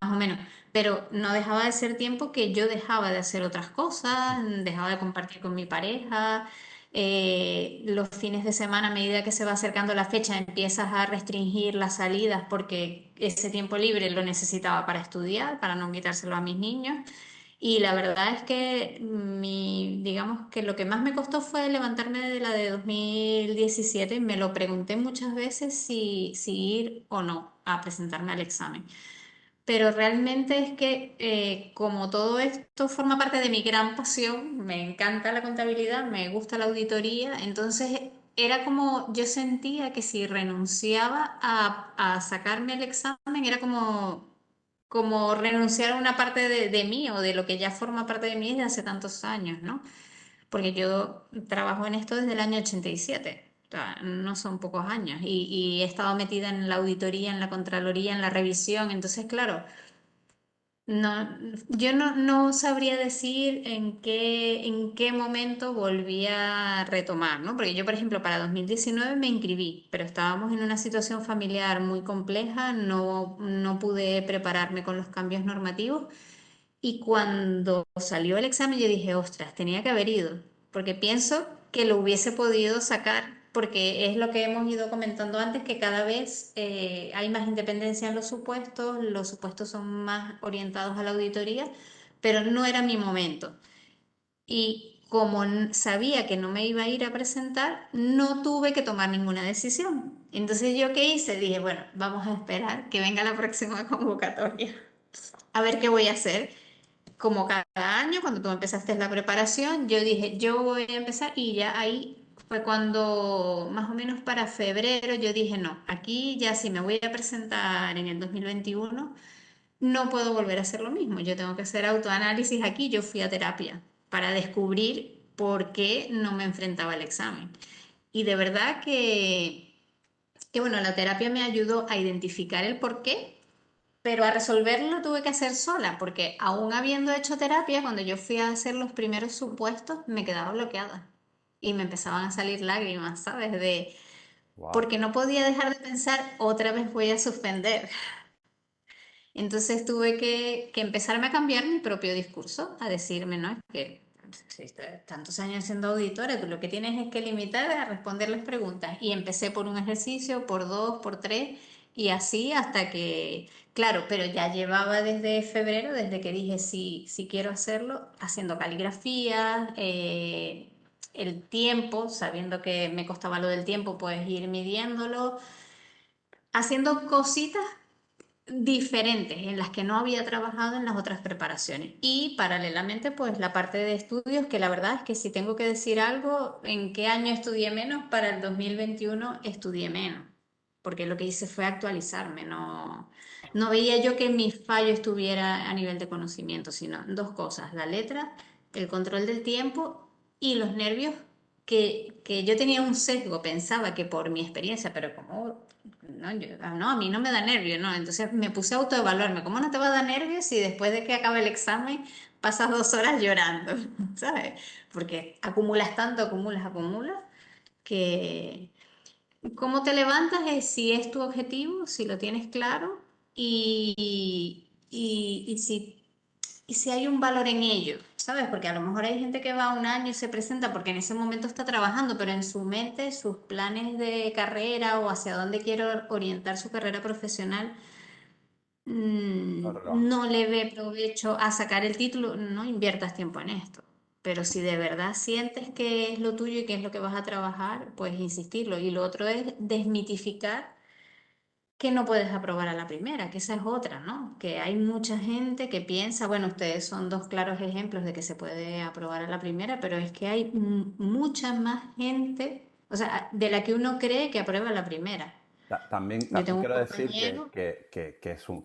más o menos, pero no dejaba de ser tiempo que yo dejaba de hacer otras cosas, dejaba de compartir con mi pareja. Los fines de semana, a medida que se va acercando la fecha, empiezas a restringir las salidas porque ese tiempo libre lo necesitaba para estudiar, para no quitárselo a mis niños. Y la verdad es que digamos que lo que más me costó fue levantarme de la de 2017. Me lo pregunté muchas veces si ir o no a presentarme al examen pero realmente es que como todo esto forma parte de mi gran pasión, me encanta la contabilidad, me gusta la auditoría, entonces era como yo sentía que si renunciaba a sacarme el examen era como renunciar a una parte de mí o de lo que ya forma parte de mí desde hace tantos años, ¿no? Porque yo trabajo en esto desde el año 87, o sea, no son pocos años, y he estado metida en la auditoría, en la contraloría, en la revisión, entonces, claro, no, yo no sabría decir en qué momento volví a retomar, ¿no? Porque yo, por ejemplo, para 2019 me inscribí, pero estábamos en una situación familiar muy compleja, no pude prepararme con los cambios normativos y cuando salió el examen yo dije, ostras, tenía que haber ido, porque pienso que lo hubiese podido sacar, porque es lo que hemos ido comentando antes, que cada vez hay más independencia en los supuestos son más orientados a la auditoría, pero no era mi momento. Y como sabía que no me iba a ir a presentar, no tuve que tomar ninguna decisión. Entonces, ¿yo qué hice? Dije, bueno, vamos a esperar que venga la próxima convocatoria, a ver qué voy a hacer. Como cada año, cuando tú empezaste la preparación, yo dije, yo voy a empezar y ya ahí fue cuando, más o menos para febrero, yo dije, no, aquí ya si me voy a presentar en el 2021 no puedo volver a hacer lo mismo, yo tengo que hacer autoanálisis aquí, yo fui a terapia para descubrir por qué no me enfrentaba al examen. Y de verdad que bueno, la terapia me ayudó a identificar el por qué, pero a resolverlo tuve que hacer sola, porque aún habiendo hecho terapia, cuando yo fui a hacer los primeros supuestos, me quedaba bloqueada. Y me empezaban a salir lágrimas, ¿sabes? Wow. Porque no podía dejar de pensar, otra vez voy a suspender. Entonces tuve que empezarme a cambiar mi propio discurso, a decirme, ¿no? Que si tantos años siendo auditora, tú lo que tienes es que limitar a responder las preguntas. Y empecé por un ejercicio, por dos, por tres, y así hasta que, claro, pero ya llevaba desde febrero, desde que dije sí, sí quiero hacerlo, haciendo caligrafía, el tiempo, sabiendo que me costaba lo del tiempo, pues ir midiéndolo, haciendo cositas diferentes en las que no había trabajado en las otras preparaciones. Y paralelamente, pues la parte de estudios, que la verdad es que si tengo que decir algo, en qué año estudié menos, para el 2021 estudié menos, porque lo que hice fue actualizarme, no veía yo que mi fallo estuviera a nivel de conocimiento, sino dos cosas, la letra, el control del tiempo y los nervios. Que yo tenía un sesgo, pensaba que por mi experiencia, pero como no, no, a mí no me da nervio, ¿no? Entonces me puse a autoevaluarme. ¿Cómo no te va a dar nervios si después de que acabe el examen pasas 2 horas llorando? ¿Sabes? Porque acumulas tanto, acumulas, que cómo te levantas es si es tu objetivo, si lo tienes claro y si hay un valor en ello, ¿sabes? Porque a lo mejor hay gente que va un año y se presenta porque en ese momento está trabajando, pero en su mente, sus planes de carrera o hacia dónde quiere orientar su carrera profesional, No, no, no. no le ve provecho a sacar el título, no inviertas tiempo en esto. Pero si de verdad sientes que es lo tuyo y que es lo que vas a trabajar, pues insistirlo. Y lo otro es desmitificar que no puedes aprobar a la primera, que esa es otra, ¿no? Que hay mucha gente que piensa, bueno, ustedes son dos claros ejemplos de que se puede aprobar a la primera, pero es que hay mucha más gente, o sea, de la que uno cree que aprueba a la primera. También, Yo también tengo un quiero decir compañero, que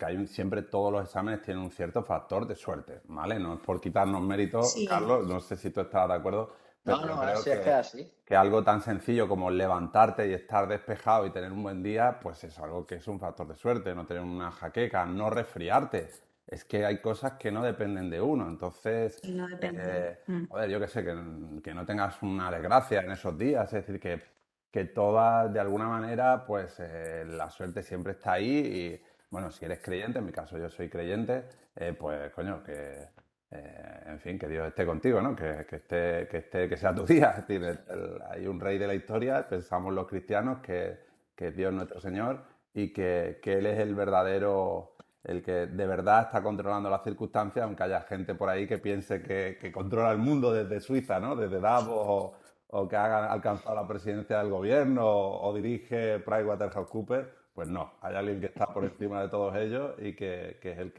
hay siempre todos los exámenes tienen un cierto factor de suerte, ¿vale? No es por quitarnos méritos, sí, Carlos, no sé si tú estás de acuerdo, pero No, yo no, creo así es que es así. que algo tan sencillo como levantarte y estar despejado y tener un buen día, pues es algo que es un factor de suerte, no tener una jaqueca, no resfriarte. Es que hay cosas que no dependen de uno, entonces, y no depende. joder, yo qué sé, que no tengas una desgracia en esos días, es decir, que todas, de alguna manera, pues la suerte siempre está ahí y, bueno, si eres creyente, en mi caso yo soy creyente, pues coño, en fin, que Dios esté contigo, ¿no? Que sea tu día. Es decir, hay un rey de la historia, pensamos los cristianos, que es Dios nuestro Señor y que Él es el verdadero, el que de verdad está controlando las circunstancias, aunque haya gente por ahí que piense que controla el mundo desde Suiza, ¿no? Desde Davos o que ha alcanzado la presidencia del gobierno o dirige PricewaterhouseCoopers, Pues no, hay alguien que está por encima de todos ellos y que es el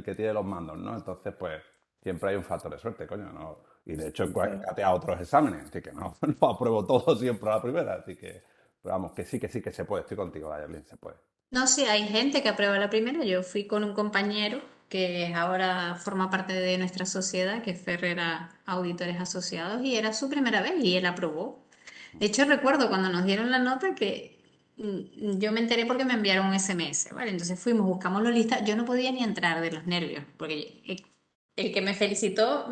que tiene los mandos, ¿no? Entonces, pues siempre hay un factor de suerte, coño, ¿no? Y de hecho, he Claro. cateado otros exámenes, así que no, no apruebo todo siempre a la primera, así que, pero vamos, que sí que se puede, estoy contigo, Dayerlin, se puede. No, sí, hay gente que aprueba la primera. Yo fui con un compañero que ahora forma parte de nuestra sociedad, que es Ferrera Auditores Asociados, y era su primera vez y él aprobó. De hecho, recuerdo cuando nos dieron la nota que yo me enteré porque me enviaron un SMS, ¿vale? Entonces fuimos, buscamos la lista. Yo no podía ni entrar de los nervios, porque el que me felicitó,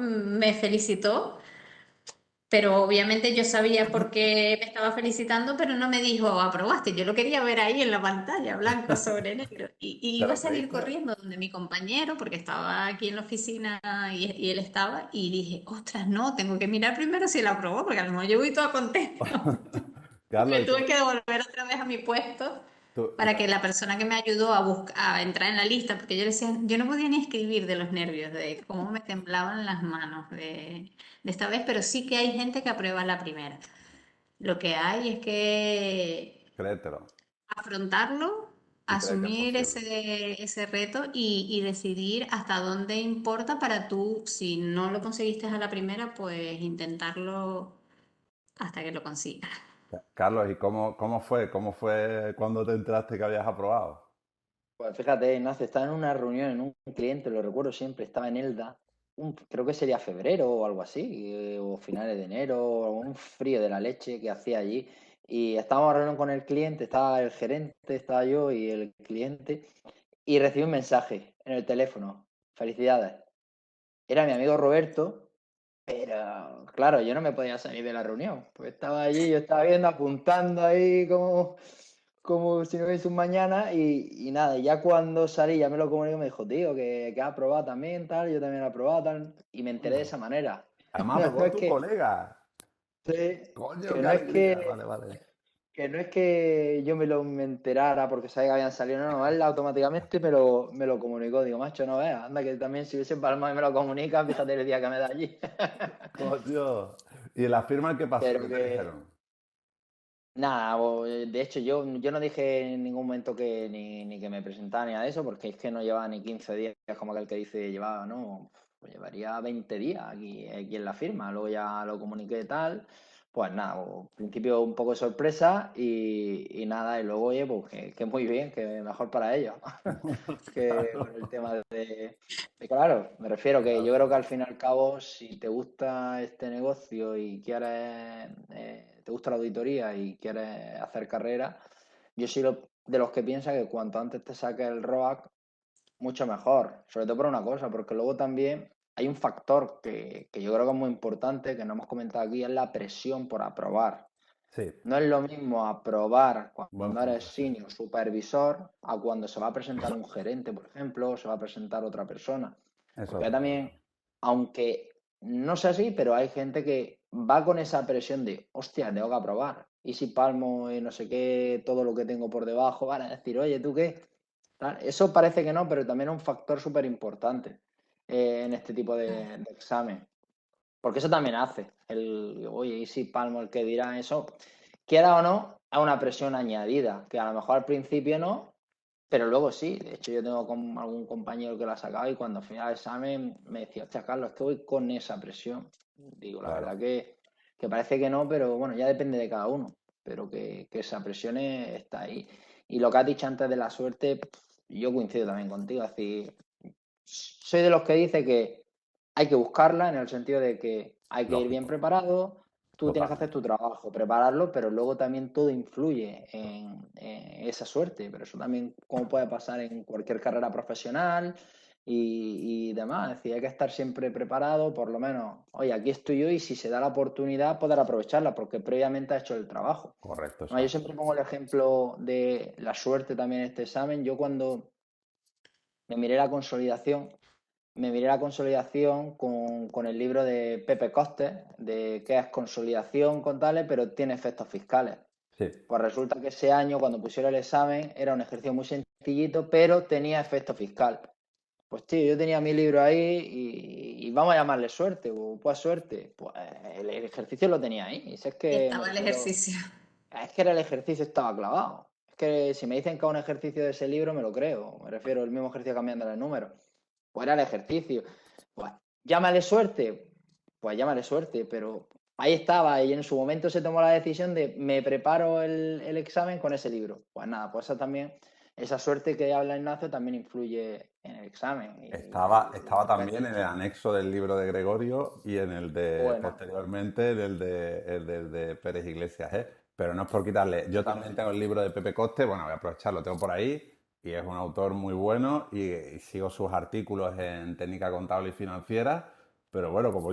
pero obviamente yo sabía por qué me estaba felicitando, pero no me dijo, aprobaste. Yo lo quería ver ahí en la pantalla, blanco sobre negro. Y ¿Te iba a lo salir creíste? corriendo donde mi compañero, porque estaba aquí en la oficina y él estaba, y dije, ostras, no, tengo que mirar primero si él aprobó, porque a lo mejor yo voy toda contenta. Carlos, Me tuve que devolver otra vez a mi puesto para que la- la persona que me ayudó a buscar, a entrar en la lista, porque yo le decía, yo no podía ni escribir de los nervios, de cómo me temblaban las manos de esta vez, pero sí que hay gente que aprueba la primera. Lo que hay es que créetelo afrontarlo, y cree que es asumir posible. ese reto y decidir hasta dónde importa para tú, si no lo conseguiste a la primera, pues intentarlo hasta que lo consigas. Carlos, ¿y cómo fue? ¿Cómo fue cuando te enteraste que habías aprobado? Pues fíjate, Ignacio, estaba en una reunión en un cliente, lo recuerdo siempre, estaba en Elda, creo que sería febrero o algo así, o finales de enero, o un frío de la leche que hacía allí. Y estábamos hablando con el cliente, estaba el gerente, estaba yo y el cliente, y recibí un mensaje en el teléfono. Felicidades. Era mi amigo Roberto, pero claro, yo no me podía salir de la reunión, pues estaba allí, yo estaba viendo, apuntando ahí como si no hubiese un mañana y nada, y ya cuando salí, ya me lo comunicó, me dijo, tío, que has aprobado también, tal, yo también he aprobado, tal, y me enteré de Anda. esa manera. Además, No, no aprobó es tu que, colega. sí, Coño, que qué no es alegría. que, Vale, vale. que no es que yo me enterara porque sabía que habían salido, no, él automáticamente me lo comunicó, digo, macho, no veas, anda que también si hubiese palmado y me lo comunica, fíjate el día que me da allí. Coño. ¿Y en la firma qué pasó? Pero ¿Qué te que, dijeron? nada, de hecho yo no dije en ningún momento que ni que me presentara ni nada de eso, porque es que no llevaba ni 15 días como aquel que dice llevaba, ¿no? Pues llevaría 20 días aquí en la firma, luego ya lo comuniqué tal, pues nada, al principio un poco de sorpresa y nada, y luego oye, pues que muy bien, que mejor para ellos, que con el Claro, tema claro, me refiero que yo creo que claro. al fin y al cabo, si te gusta este negocio y quieres, te gusta la auditoría y quieres hacer carrera, yo soy de los que piensa que cuanto antes te saques el ROAC, mucho mejor. Sobre todo por una cosa, porque luego también hay un factor que yo creo que es muy importante, que no hemos comentado aquí, es la presión por aprobar. Sí, No es lo mismo aprobar buen cuando eres punto, sí. senior supervisor a cuando se va a presentar un gerente, por ejemplo, o se va a presentar otra persona. Eso Porque es hay verdad. también, aunque no sea así, pero hay gente que va con esa presión de, hostia, tengo que aprobar. Y si palmo y no sé qué, todo lo que tengo por debajo, van a decir, oye, ¿tú qué? Eso parece que no, pero también es un factor súper importante en este tipo de examen. Porque eso también hace. Oye, y si palmo el que dirá eso, quiera o no, a una presión añadida, que a lo mejor al principio no, pero luego sí. De hecho, yo tengo algún compañero que lo ha sacado y cuando fui al examen me decía, hostia, Carlos, es que voy con esa presión. Digo, la verdad Claro, que parece que no, pero bueno, ya depende de cada uno, pero que esa presión está ahí. Y lo que has dicho antes de la suerte, yo coincido también contigo. Es decir, soy de los que dice que hay que buscarla en el sentido de que hay que ir bien lógico, preparado, tú tienes que hacer totalmente. tu trabajo, prepararlo, pero luego también todo influye en esa suerte, pero eso también como puede pasar en cualquier carrera profesional y demás, es decir, hay que estar siempre preparado, por lo menos, oye, aquí estoy yo y si se da la oportunidad poder aprovecharla porque previamente ha hecho el trabajo. Correcto, No, yo exacto. siempre pongo el ejemplo de la suerte también en este examen, yo cuando me miré la consolidación, con el libro de Pepe Costes, de qué es consolidación contable, pero tiene efectos fiscales. Sí, Pues resulta que ese año, cuando pusieron el examen, era un ejercicio muy sencillito, pero tenía efecto fiscal. Pues tío, yo tenía mi libro ahí y vamos a llamarle suerte, o pues suerte. Pues el ejercicio lo tenía ahí. Y si es que me Estaba el refiero, ejercicio. es que era el ejercicio estaba clavado. que si me dicen que es un ejercicio de ese libro, me lo creo. Me refiero al mismo ejercicio cambiándole el número. Pues era el ejercicio. Pues llámale suerte, pues llámale suerte, pero ahí estaba y en su momento se tomó la decisión de me preparo el examen con ese libro. Pues nada, pues esa suerte que habla Ignacio también influye en el examen. Estaba también en el anexo del libro de Gregorio y en el de, Bueno, posteriormente, el de Pérez Iglesias, ¿eh? Pero no es por quitarle. Yo también tengo el libro de Pepe Coste, bueno, voy a aprovechar, lo tengo por ahí, y es un autor muy bueno y sigo sus artículos en técnica contable y financiera, pero bueno, como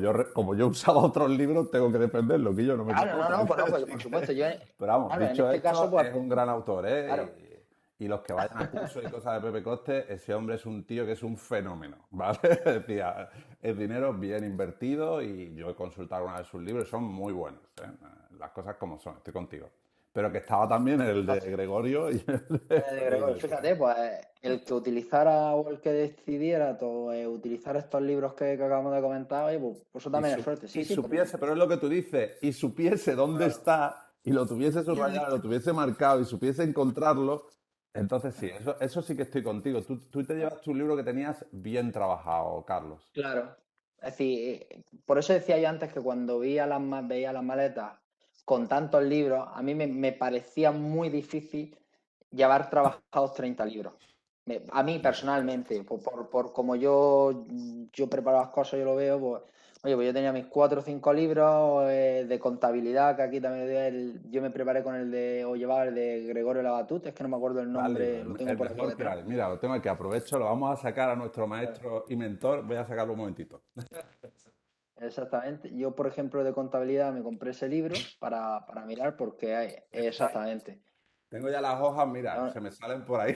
yo usaba otros libros, tengo que defenderlo, que yo no me claro, quito no, otra. no, pues, Así por que, supuesto, yo, pero vamos, claro, en dicho este caso, esto, pues, es un gran autor, claro, ¿eh? Y los que vayan a cursos y cosas de Pepe Coste, ese hombre es un tío que es un fenómeno, ¿vale? Decía, es dinero bien invertido y yo he consultado una de sus libros y son muy buenos, ¿eh? Las cosas como son, estoy contigo. Pero que estaba también el de Gregorio y el de de Pérez Gregorio, Iglesias. fíjate, pues el que utilizara o el que decidiera todo, utilizar estos libros que acabamos de comentar, oye, pues eso Y, también es su- suerte, sí, y sí, supiese, pero es lo que tú dices, y supiese dónde claro. está y lo tuviese ¿Y dónde subrayado, lo está? tuviese marcado y supiese encontrarlo, entonces sí, eso sí que estoy contigo. Tú te llevas tu libro que tenías bien trabajado, Carlos. Claro. Es decir, por eso decía yo antes que cuando veía las maletas con tantos libros, a mí me parecía muy difícil llevar trabajados 30 libros. A mí personalmente, por como yo preparo las cosas, yo lo veo, pues, oye, pues yo tenía mis 4 o 5 libros de contabilidad, que aquí también yo me preparé con o llevaba el de Gregorio Labatut, es que no me acuerdo el Válido, nombre, lo tengo el por aquí mejor que detrás. hay. Mira, lo tengo aquí, aprovecho, lo vamos a sacar a nuestro maestro y mentor. Voy a sacarlo un momentito. Exactamente. Yo, por ejemplo, de contabilidad me compré ese libro para mirar porque hay, Esta- exactamente. Tengo ya las hojas, mira, se me salen por ahí.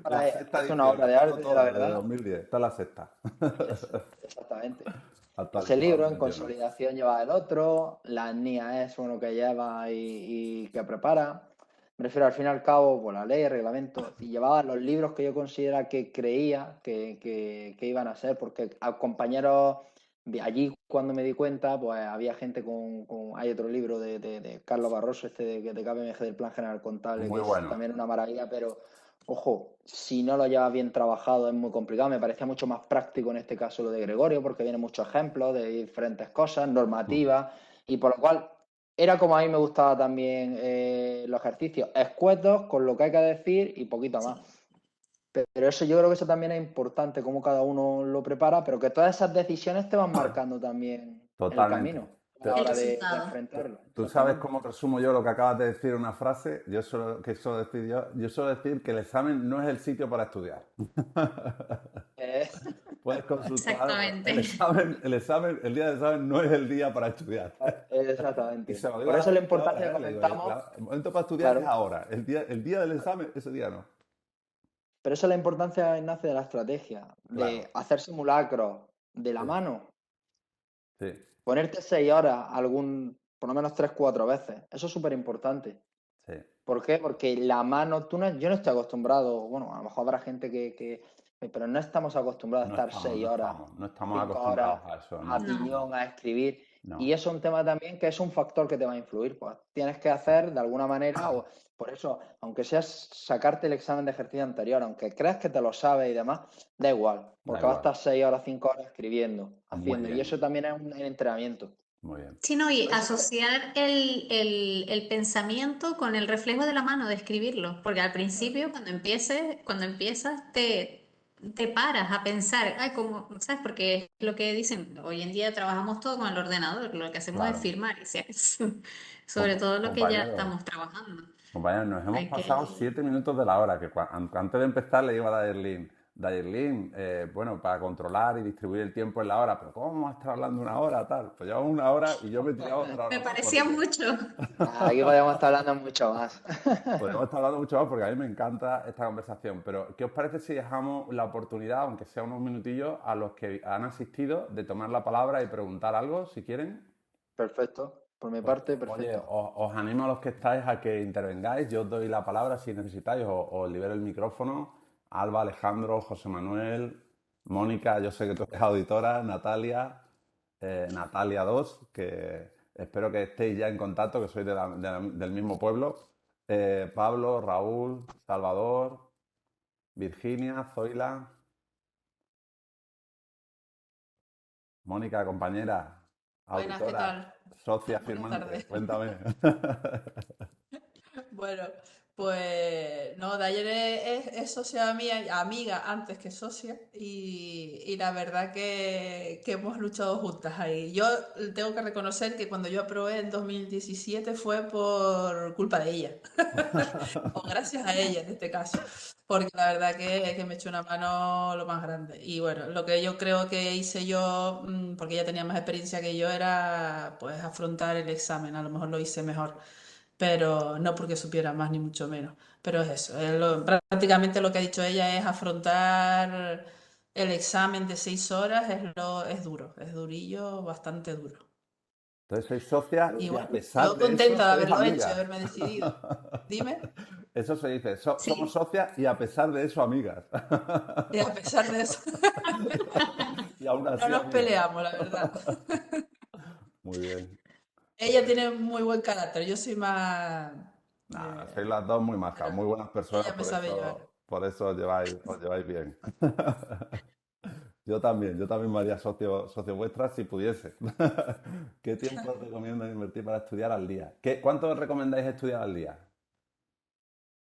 La sexta Es una edición, obra las de tengo arte, la todas desde verdad. 2010. Esta es la sexta. Exactamente. Ese Actualizado libro el en 21. consolidación lleva el otro, la NIA es uno que lleva y que prepara. Me refiero al fin y al cabo, por la ley, el reglamento, y llevaba los libros que yo considera que creía que iban a ser, porque a compañeros de allí cuando me di cuenta, pues había gente hay otro libro de Carlos Barroso, este de KPMG del Plan General Contable, Muy que es bueno. también una maravilla, pero ojo, si no lo llevas bien trabajado es muy complicado. Me parecía mucho más práctico en este caso lo de Gregorio, porque viene muchos ejemplos de diferentes cosas, normativas, y por lo cual era como a mí me gustaba también los ejercicios escuetos, con lo que hay que decir y poquito más. Sí. Pero eso yo creo que eso también es importante, cómo cada uno lo prepara, pero que todas esas decisiones te van marcando también el Totalmente. camino a la El hora de resultado. enfrentarlo. ¿Tú sabes Exactamente. cómo resumo yo lo que acabas de decir en una frase? Suelo decir yo suelo decir que el examen no es el sitio para estudiar. Eh, Puedes consultar Exactamente. el día del examen no es el día para estudiar. Y exactamente. se lo digo a Por la eso la gente importancia ahora, que ¿eh? Le digo, comentamos, el momento para estudiar es claro. ahora. El día del examen, ese día no. Pero eso es la importancia, Ignacio, de la estrategia, Claro, de hacer simulacros de la sí, mano, sí, ponerte 6 horas, por lo menos 3, 4 veces. Eso es súper importante. sí. ¿Por qué? Porque la mano, yo no estoy acostumbrado, bueno, a lo mejor habrá gente pero no estamos acostumbrados a No estar estamos, seis no horas, estamos, no estamos 5 horas acostumbrados a eso, a no, No. no, piñón, a escribir. Y no. eso es un tema también que es un factor que te va a influir. Pues tienes que Sí, hacer de alguna manera, o por eso, aunque sea sacarte el examen de ejercicio anterior, aunque creas que te lo sabes y demás, da igual, da porque vas a igual. estar 6 horas, 5 horas escribiendo, Muy haciendo. Y bien, eso también es un entrenamiento. muy bien. Sí, no, y Por eso, asociar el pensamiento con el reflejo de la mano, de escribirlo, porque al principio cuando empiezas te paras a pensar, ay, como, ¿sabes? Porque es lo que dicen, hoy en día trabajamos todo con el ordenador, lo que hacemos es Claro. firmar, y sobre todo lo que ya Compañeros, estamos trabajando. compañeros, nos hemos Hay pasado que... 7 minutos de la hora, que antes de empezar le digo a Dayerlin, bueno, para controlar y distribuir el tiempo en la hora, pero ¿cómo vamos a estar hablando una hora, tal? Pues llevamos una hora y yo me he tirado otra hora Me más parecía porque mucho. aquí podemos estar hablando mucho más. podemos estar hablando mucho más porque a mí me encanta esta conversación. Pero, ¿qué os parece si dejamos la oportunidad, aunque sea unos minutillos, a los que han asistido de tomar la palabra y preguntar algo, si quieren? Perfecto. Por mi Pues, parte, oye, perfecto. os animo a los que estáis a que intervengáis. Yo os doy la palabra si necesitáis, os libero el micrófono. Alba, Alejandro, José Manuel, Mónica, yo sé que tú eres auditora, Natalia, Natalia 2, que espero que estéis ya en contacto, que sois del mismo pueblo. Pablo, Raúl, Salvador, Virginia, Zoila, Mónica, compañera, Buenas, ¿qué auditora, tal? socia Buenas firmante, tardes. cuéntame. Bueno, pues no, Dayer es socia mía, amiga antes que socia, y la verdad que hemos luchado juntas ahí. Yo tengo que reconocer que cuando yo aprobé en 2017 fue por culpa de ella, o gracias a ella en este caso, porque la verdad que me echó una mano lo más grande. Y bueno, lo que yo creo que hice yo, porque ella tenía más experiencia que yo, era pues afrontar el examen, a lo mejor lo hice mejor, pero no porque supiera más ni mucho menos. Pero es eso, prácticamente lo que ha dicho ella es afrontar el examen de 6 horas, es duro, es durillo, bastante duro. Entonces sois socias Y y a bueno, pesar yo de eso contenta de sois haberlo hecho y amigas. haberme decidido. Dime, Eso se dice, somos Sí, socias y a pesar de eso amigas. y a pesar de eso, Y aún no así nos amigas. peleamos, la verdad. Muy bien. Ella tiene muy buen carácter, yo soy más... Nada, eh, sois las dos muy majas, pero muy buenas personas, ella me sabe llevar. por eso os lleváis bien. Yo también me haría socio vuestra si pudiese. ¿Qué tiempo os recomiendo invertir para estudiar al día? ¿Cuánto os recomendáis estudiar al día?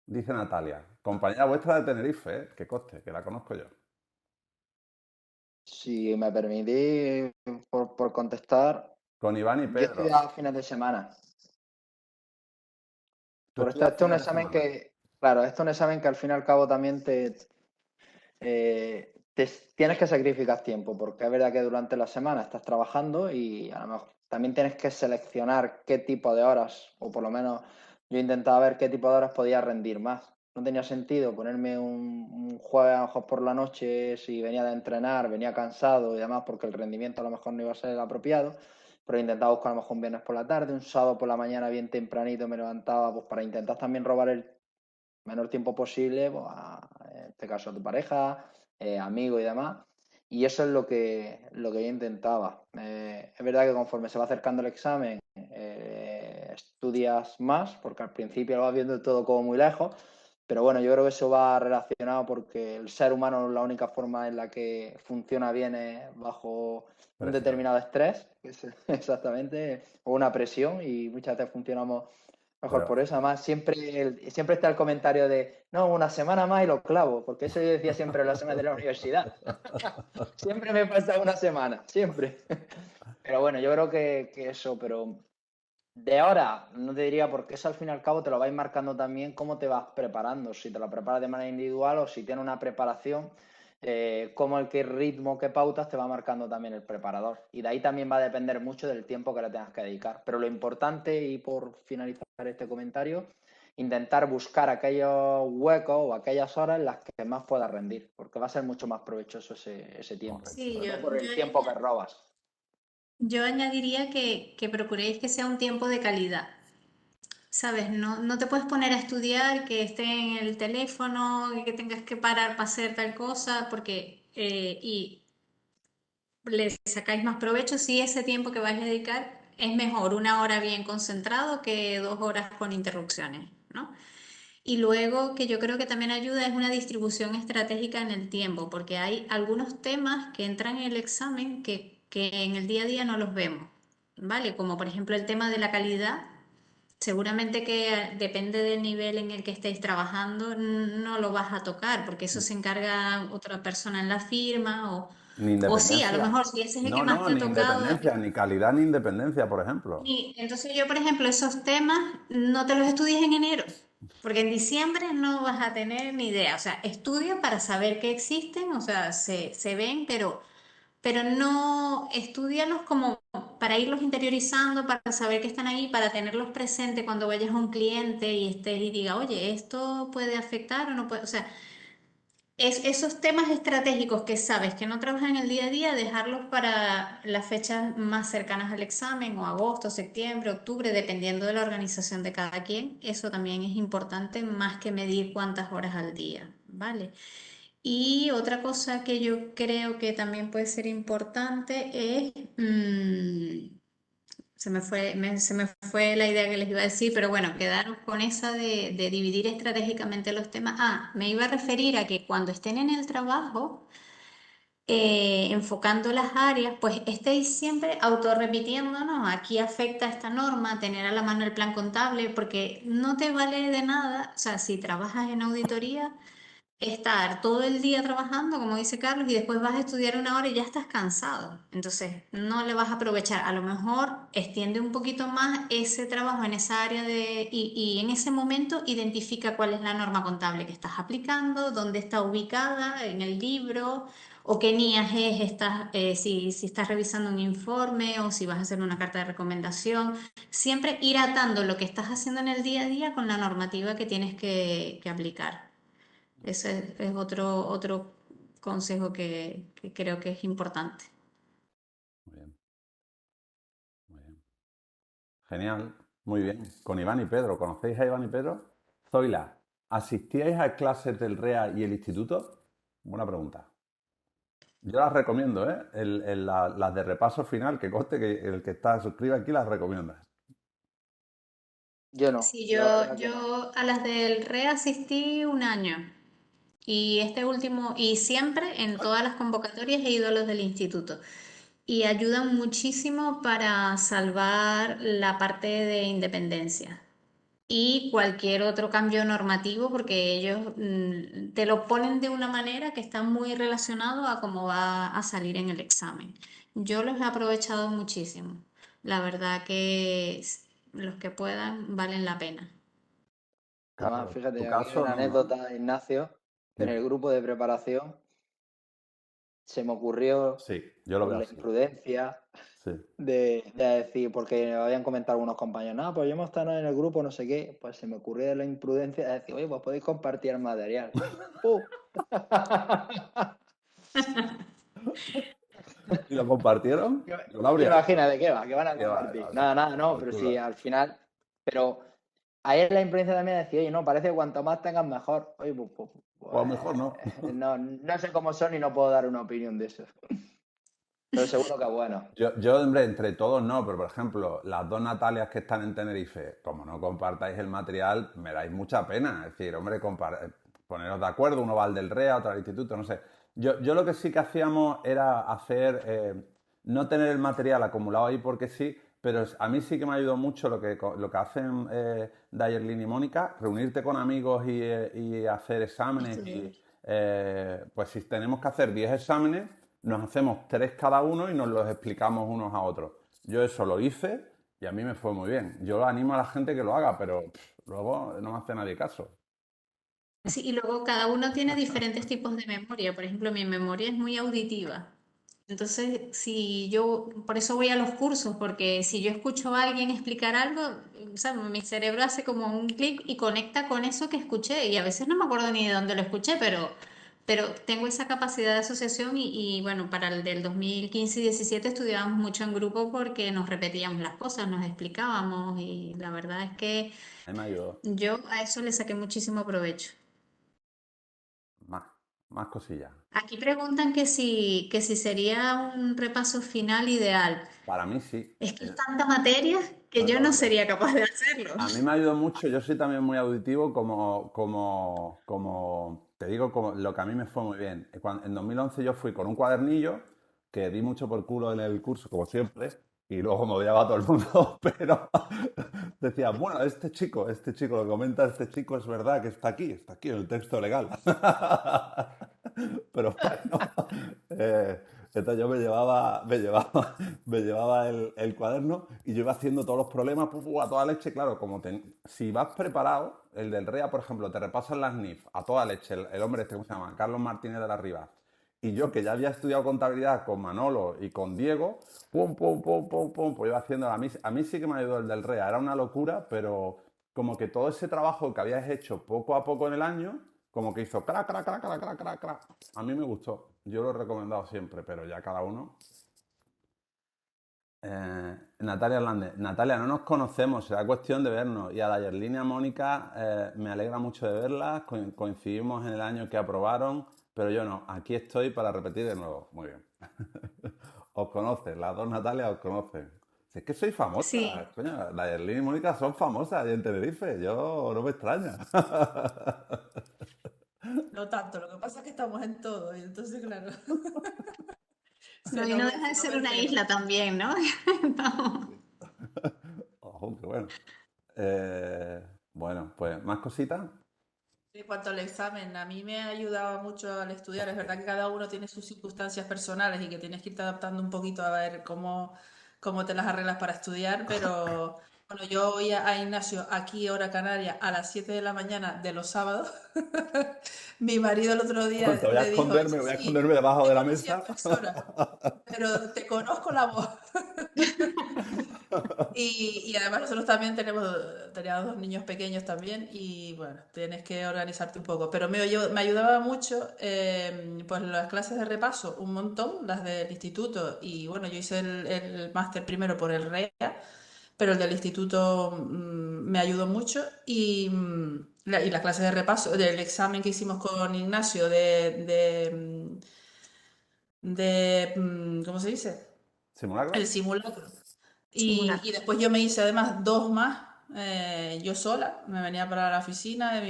Dice Natalia. Compañera vuestra de Tenerife, ¿eh? Que coste, que la conozco yo. Si me permitís, por contestar, Con Iván y yo Pedro. estudiaba fines de semana. ¿Tú Por esto, estudias este es un fines de examen semana? que, claro, esto es un examen que al fin y al cabo también tienes que sacrificar tiempo, porque es verdad que durante la semana estás trabajando y a lo mejor también tienes que seleccionar qué tipo de horas, o por lo menos yo intentaba ver qué tipo de horas podía rendir más. No tenía sentido ponerme un jueves a lo mejor por la noche si venía de entrenar, venía cansado y demás, porque el rendimiento a lo mejor no iba a ser el apropiado, pero intentaba buscar a lo mejor un viernes por la tarde, un sábado por la mañana bien tempranito me levantaba pues para intentar también robar el menor tiempo posible, pues, en este caso a tu pareja, amigo y demás. Y eso es lo que yo intentaba. Es verdad que conforme se va acercando el examen, estudias más, porque al principio lo vas viendo todo como muy lejos, pero bueno, yo creo que eso va relacionado porque el ser humano la única forma en la que funciona bien es bajo un Presión. determinado estrés, que es exactamente, o una presión, y muchas veces funcionamos mejor Pero, por eso. Además, siempre está el comentario de, no, una semana más y lo clavo, porque eso yo decía siempre en las semanas de la universidad. Siempre me pasa una semana, siempre. Pero bueno, yo creo que eso, pero de ahora no te diría porque eso al fin y al cabo te lo vais marcando también cómo te vas preparando, si te lo preparas de manera individual o si tienes una preparación, cómo el ritmo, qué pautas te va marcando también el preparador. Y de ahí también va a depender mucho del tiempo que le tengas que dedicar. Pero lo importante, y por finalizar este comentario, intentar buscar aquellos huecos o aquellas horas en las que más puedas rendir, porque va a ser mucho más provechoso ese tiempo, correcto. sí, sobre yo, todo por yo, el tiempo que robas. yo añadiría que procuréis que sea un tiempo de calidad. ¿Sabes? No, no te puedes poner a estudiar, que esté en el teléfono y que tengas que parar para hacer tal cosa, porque y le sacáis más provecho si ese tiempo que vais a dedicar es mejor 1 hora bien concentrado que 2 horas con interrupciones, ¿no? Y luego que yo creo que también ayuda es una distribución estratégica en el tiempo, porque hay algunos temas que entran en el examen que en el día a día no los vemos, ¿vale? Como por ejemplo el tema de la calidad. Seguramente que depende del nivel en el que estéis trabajando, no lo vas a tocar, porque eso se encarga otra persona en la firma, Ni o sí, a lo independencia. mejor si ese es el que No, más no, te ha ni tocado. independencia, ni calidad ni independencia, por ejemplo. Entonces yo, por ejemplo, esos temas no te los estudies en enero, porque en diciembre no vas a tener ni idea. O sea, estudia para saber que existen, o sea, se ven, pero no estudialos como para irlos interiorizando, para saber que están ahí, para tenerlos presentes cuando vayas a un cliente y estés y diga, oye, esto puede afectar o no puede. O sea, esos temas estratégicos que sabes que no trabajas en el día a día, dejarlos para las fechas más cercanas al examen, o agosto, septiembre, octubre, dependiendo de la organización de cada quien. Eso también es importante, más que medir cuántas horas al día, ¿vale? Y otra cosa que yo creo que también puede ser importante es se me fue la idea que les iba a decir, pero bueno, quedaros con esa de dividir estratégicamente los temas. Ah, me iba a referir a que cuando estén en el trabajo, enfocando las áreas, pues estéis siempre autorrepitiéndonos, aquí afecta esta norma, tener a la mano el plan contable, porque no te vale de nada, o sea, si trabajas en auditoría, estar todo el día trabajando, como dice Carlos, y después vas a estudiar una hora y ya estás cansado. Entonces, no le vas a aprovechar. A lo mejor extiende un poquito más ese trabajo en esa área y en ese momento identifica cuál es la norma contable que estás aplicando, dónde está ubicada en el libro, o qué NIAS es, si estás revisando un informe o si vas a hacer una carta de recomendación. Siempre ir atando lo que estás haciendo en el día a día con la normativa que tienes que aplicar. Ese es otro consejo que creo que es importante. Muy bien, muy bien. Genial, muy bien. Con Iván y Pedro, ¿conocéis a Iván y Pedro? Zoila, ¿asistíais a clases del REA y el instituto? Buena pregunta. Yo las recomiendo, ¿eh? Las de repaso final, que conste que el que está suscrito aquí las recomienda. Yo no, Sí, yo la verdad que no. yo a las del RE asistí un año y este último, y siempre en todas las convocatorias he ido a los del instituto y ayudan muchísimo para salvar la parte de independencia y cualquier otro cambio normativo porque ellos te lo ponen de una manera que está muy relacionado a cómo va a salir en el examen. Yo los he aprovechado muchísimo. La verdad que los que puedan valen la pena. Además, Carlos, tu fíjate, aquí hay caso una no, ¿no? anécdota, Ignacio, que en Dime. el grupo de preparación se me ocurrió, Sí, yo lo por veo la así. imprudencia, Sí. de decir, porque habían comentado algunos compañeros, no, pues yo hemos estado en el grupo, no sé qué, pues se me ocurrió la imprudencia de decir, oye, pues podéis compartir el material. ¡Pum! ¿Y lo compartieron? Yo lo habría hecho. Imagina de qué va, que van a Qué va, compartir. no, no, Nada, nada, a no, pero sí, altura. al final, pero ahí es la imprudencia también de decir, oye, no, parece que cuanto más tengas mejor. Oye, O a lo mejor no. no, no sé cómo son y no puedo dar una opinión de eso. Pero seguro que es bueno. Hombre, entre todos no, pero por ejemplo, las dos Natalias que están en Tenerife, como no compartáis el material, me dais mucha pena. Es decir, hombre, poneros de acuerdo, uno va al del REA, otro al instituto, no sé. Yo lo que sí que hacíamos era hacer, no tener el material acumulado ahí porque sí, pero a mí sí que me ayudó mucho lo que hacen Dayerlin y Mónica, reunirte con amigos y hacer exámenes. Estudiar. Pues si tenemos que hacer 10 exámenes, nos hacemos 3 cada uno y nos los explicamos unos a otros. Yo eso lo hice y a mí me fue muy bien. Yo animo a la gente que lo haga, pero luego no me hace nadie caso. Sí, y luego cada uno tiene diferentes tipos de memoria. Por ejemplo, mi memoria es muy auditiva. Entonces, si yo, por eso voy a los cursos, porque si yo escucho a alguien explicar algo, o sea, mi cerebro hace como un clic y conecta con eso que escuché. Y a veces no me acuerdo ni de dónde lo escuché, pero tengo esa capacidad de asociación y bueno, para el del 2015 y 17 estudiábamos mucho en grupo porque nos repetíamos las cosas, nos explicábamos y la verdad es que A mí me ayudó. yo a eso le saqué muchísimo provecho. Más, más cosillas. Aquí preguntan que si sería un repaso final ideal. Para mí sí. Es que es tanta materia que yo Tanta no materia. sería capaz de hacerlo. A mí me ayudó mucho, yo soy también muy auditivo como te digo, como lo que a mí me fue muy bien. En 2011 yo fui con un cuadernillo que di mucho por culo en el curso, como siempre, y luego me odiaba a todo el mundo, pero decía, bueno, este chico, lo que comenta este chico es verdad que está aquí en el texto legal. Pero bueno, eh, entonces yo me llevaba el cuaderno y yo iba haciendo todos los problemas a toda leche. Claro, si vas preparado, el del REA, por ejemplo, te repasan las NIF a toda leche, el hombre este, ¿cómo se llama? Carlos Martínez de la Riva. Y yo, que ya había estudiado contabilidad con Manolo y con Diego, pum, pum, pum, pum, pum, pues iba haciendo. A mí sí que me ayudó el del REA, era una locura, pero como que todo ese trabajo que habías hecho poco a poco en el año, como que hizo crac, crac, crac, crac, crac, crac, crac. A mí me gustó. Yo lo he recomendado siempre, pero ya cada uno. Natalia Hernández. Natalia, no nos conocemos, será cuestión de vernos. Y a Dayerlin y a Mónica, me alegra mucho de verlas. Coincidimos en el año que aprobaron, pero yo no. Aquí estoy para repetir de nuevo. Muy bien. Os conocen, las dos Natalias os conocen. Si es que soy famosa, Sí, coño, la Yerlin y Mónica son famosas ahí en Tenerife, yo no me extraña. No tanto, lo que pasa es que estamos en todo y entonces, claro, no, y no deja de se no ser ve una feo. isla también, ¿no? Estamos- Ojo, qué bueno. Eh, bueno, pues más cositas. En cuanto al examen, a mí me ha ayudado mucho al estudiar. Es verdad que cada uno tiene sus circunstancias personales y que tienes que irte adaptando un poquito a ver cómo te las arreglas para estudiar, pero bueno, yo voy a Ignacio aquí, hora canaria, a las 7 de la mañana de los sábados. Mi marido el otro día Te me dijo, voy a sí, esconderme debajo te de la conocí en mesa. persona, pero te conozco la voz. Y además nosotros también teníamos dos niños pequeños también y bueno, tienes que organizarte un poco. Pero me ayudaba mucho pues las clases de repaso, un montón, las del instituto y bueno, yo hice el máster primero por el REA, pero el del instituto me ayudó mucho y las clases de repaso del examen que hicimos con Ignacio ¿cómo se dice? El ¿Simulacro? simulacro. Y Simulacros. después yo me hice además dos más, yo sola, me venía para la oficina,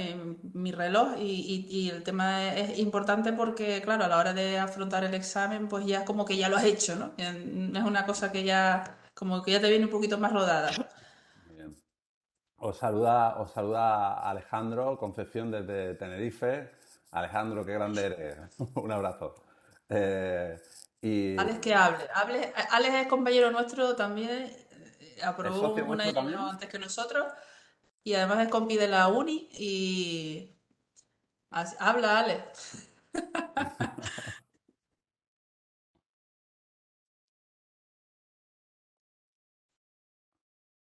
mi reloj, y el tema es importante porque, claro, a la hora de afrontar el examen, pues ya es como que ya lo has hecho, ¿no? Es una cosa que ya, como que ya te viene un poquito más rodada. Muy bien. Os saluda Alejandro Concepción desde Tenerife. Alejandro, qué grande eres. Un abrazo. Eh, y Alex que Alex es compañero nuestro también, es aprobó socio un vuestro año también. antes que nosotros, y además es compi de la uni, y habla Alex,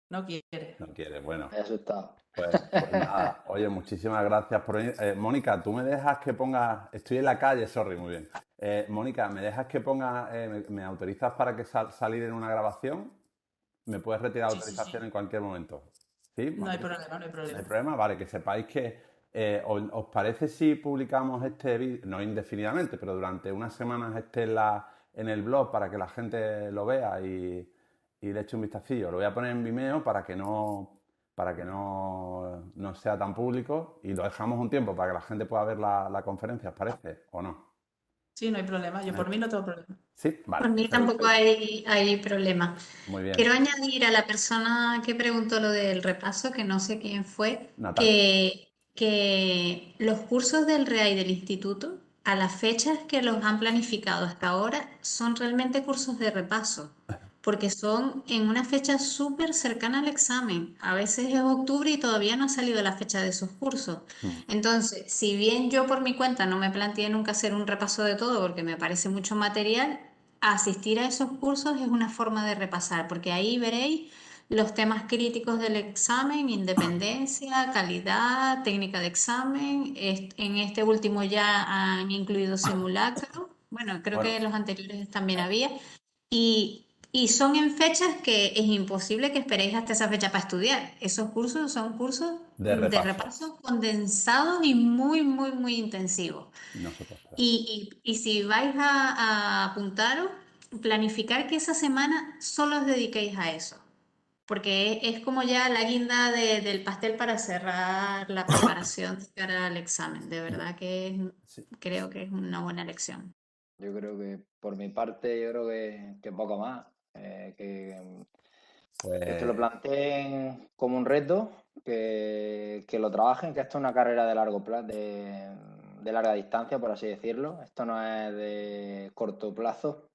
no quiere. No quiere, bueno. Me he asustado. Pues nada, oye, muchísimas gracias por venir. Mónica, tú me dejas que ponga, estoy en la calle, sorry, muy bien. Mónica, ¿me dejas que ponga, me autorizas para que salir en una grabación? ¿Me puedes retirar la Sí, sí, autorización sí. en cualquier momento? ¿Sí? No hay ¿Magnífico? problema, no hay No hay problema. problema, vale, que sepáis que os parece si publicamos este vídeo, no indefinidamente, pero durante unas semanas esté en el blog para que la gente lo vea y le eche un vistacillo. Lo voy a poner en Vimeo para que no sea tan público y lo dejamos un tiempo para que la gente pueda ver la conferencia, ¿os parece? ¿O no? Sí, no hay problema. Yo ¿No hay por mí no tengo problema. Sí, vale, Por mí perfecto. tampoco hay problema. Muy bien. Quiero añadir a la persona que preguntó lo del repaso, que no sé quién fue, Natalia. que los cursos del REA y del instituto, a las fechas que los han planificado hasta ahora, son realmente cursos de repaso, porque son en una fecha súper cercana al examen. A veces es octubre y todavía no ha salido la fecha de esos cursos. Mm. Entonces, si bien yo por mi cuenta no me planteé nunca hacer un repaso de todo porque me parece mucho material, asistir a esos cursos es una forma de repasar, porque ahí veréis los temas críticos del examen, independencia, calidad, técnica de examen. En este último ya han incluido simulacro. Bueno, creo que Bueno, en los anteriores también había. Y son en fechas que es imposible que esperéis hasta esa fecha para estudiar. Esos cursos son cursos de de repaso. repaso condensados y muy, muy, muy intensivos. Nosotros tres. Y si vais a apuntaros, planificar que esa semana solo os dediquéis a eso, porque es como ya la guinda del pastel para cerrar la preparación de cara al examen. De verdad que Sí. creo que es una buena elección. Yo creo que por mi parte, yo creo que poco más. Que lo Pues planteen como un reto, que lo trabajen, que esto es una carrera de largo plazo, de larga distancia, por así decirlo. Esto no es de corto plazo.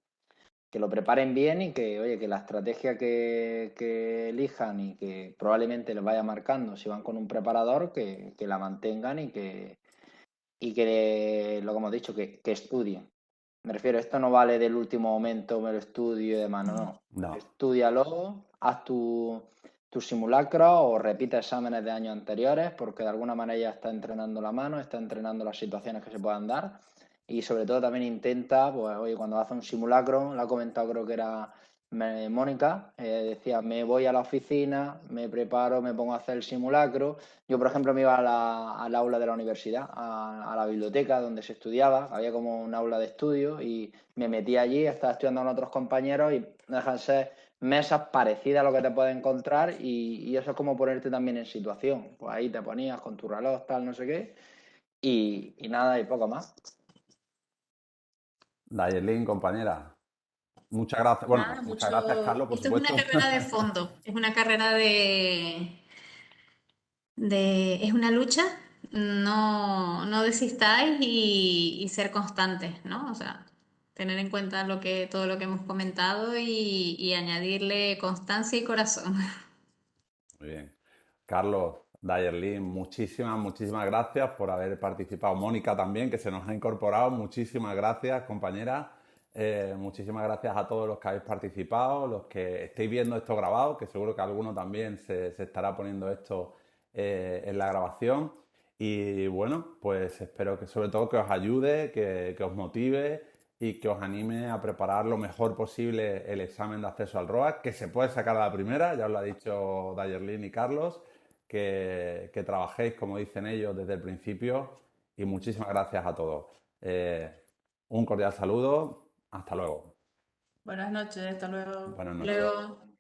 Que lo preparen bien y que, oye, que la estrategia que elijan y que probablemente les vaya marcando, si van con un preparador, que la mantengan y que lo que hemos dicho, que estudien. Me refiero, esto no vale del último momento, me lo estudio y demás, no, no. no, Estúdialo, haz tu simulacro o repite exámenes de años anteriores, porque de alguna manera ya está entrenando la mano, está entrenando las situaciones que se puedan dar. Y sobre todo también intenta, pues oye, cuando hace un simulacro, lo ha comentado creo que era Mónica, decía, me voy a la oficina, me preparo, me pongo a hacer el simulacro. Yo, por ejemplo, me iba al aula de la universidad, a la biblioteca donde se estudiaba, había como un aula de estudio y me metí allí, estaba estudiando con otros compañeros y no dejan ser mesas parecidas a lo que te puedes encontrar y eso es como ponerte también en situación. Pues ahí te ponías con tu reloj, tal, no sé qué, y nada, y poco más. Dayerlin, compañera, muchas gracias. Bueno, Nada, muchas gracias, mucho. Carlos, por Esto es una supuesto. carrera de fondo, es una carrera es una lucha. No desistáis y ser constantes, ¿no? O sea, tener en cuenta todo lo que hemos comentado y añadirle constancia y corazón. Muy bien. Carlos, Dayerlin, muchísimas gracias por haber participado. Mónica también, que se nos ha incorporado. Muchísimas gracias, compañera. Muchísimas gracias a todos los que habéis participado, los que estéis viendo esto grabado, que seguro que alguno también se estará poniendo esto en la grabación. Y bueno, pues espero que sobre todo que os ayude, que os motive y que os anime a preparar lo mejor posible el examen de acceso al ROAC, que se puede sacar a la primera, ya os lo ha dicho Dayerlin y Carlos, que trabajéis, como dicen ellos, desde el principio. Y muchísimas gracias a todos. Eh, un cordial saludo. Hasta luego. Buenas noches, hasta luego. Buenas noches. Luego.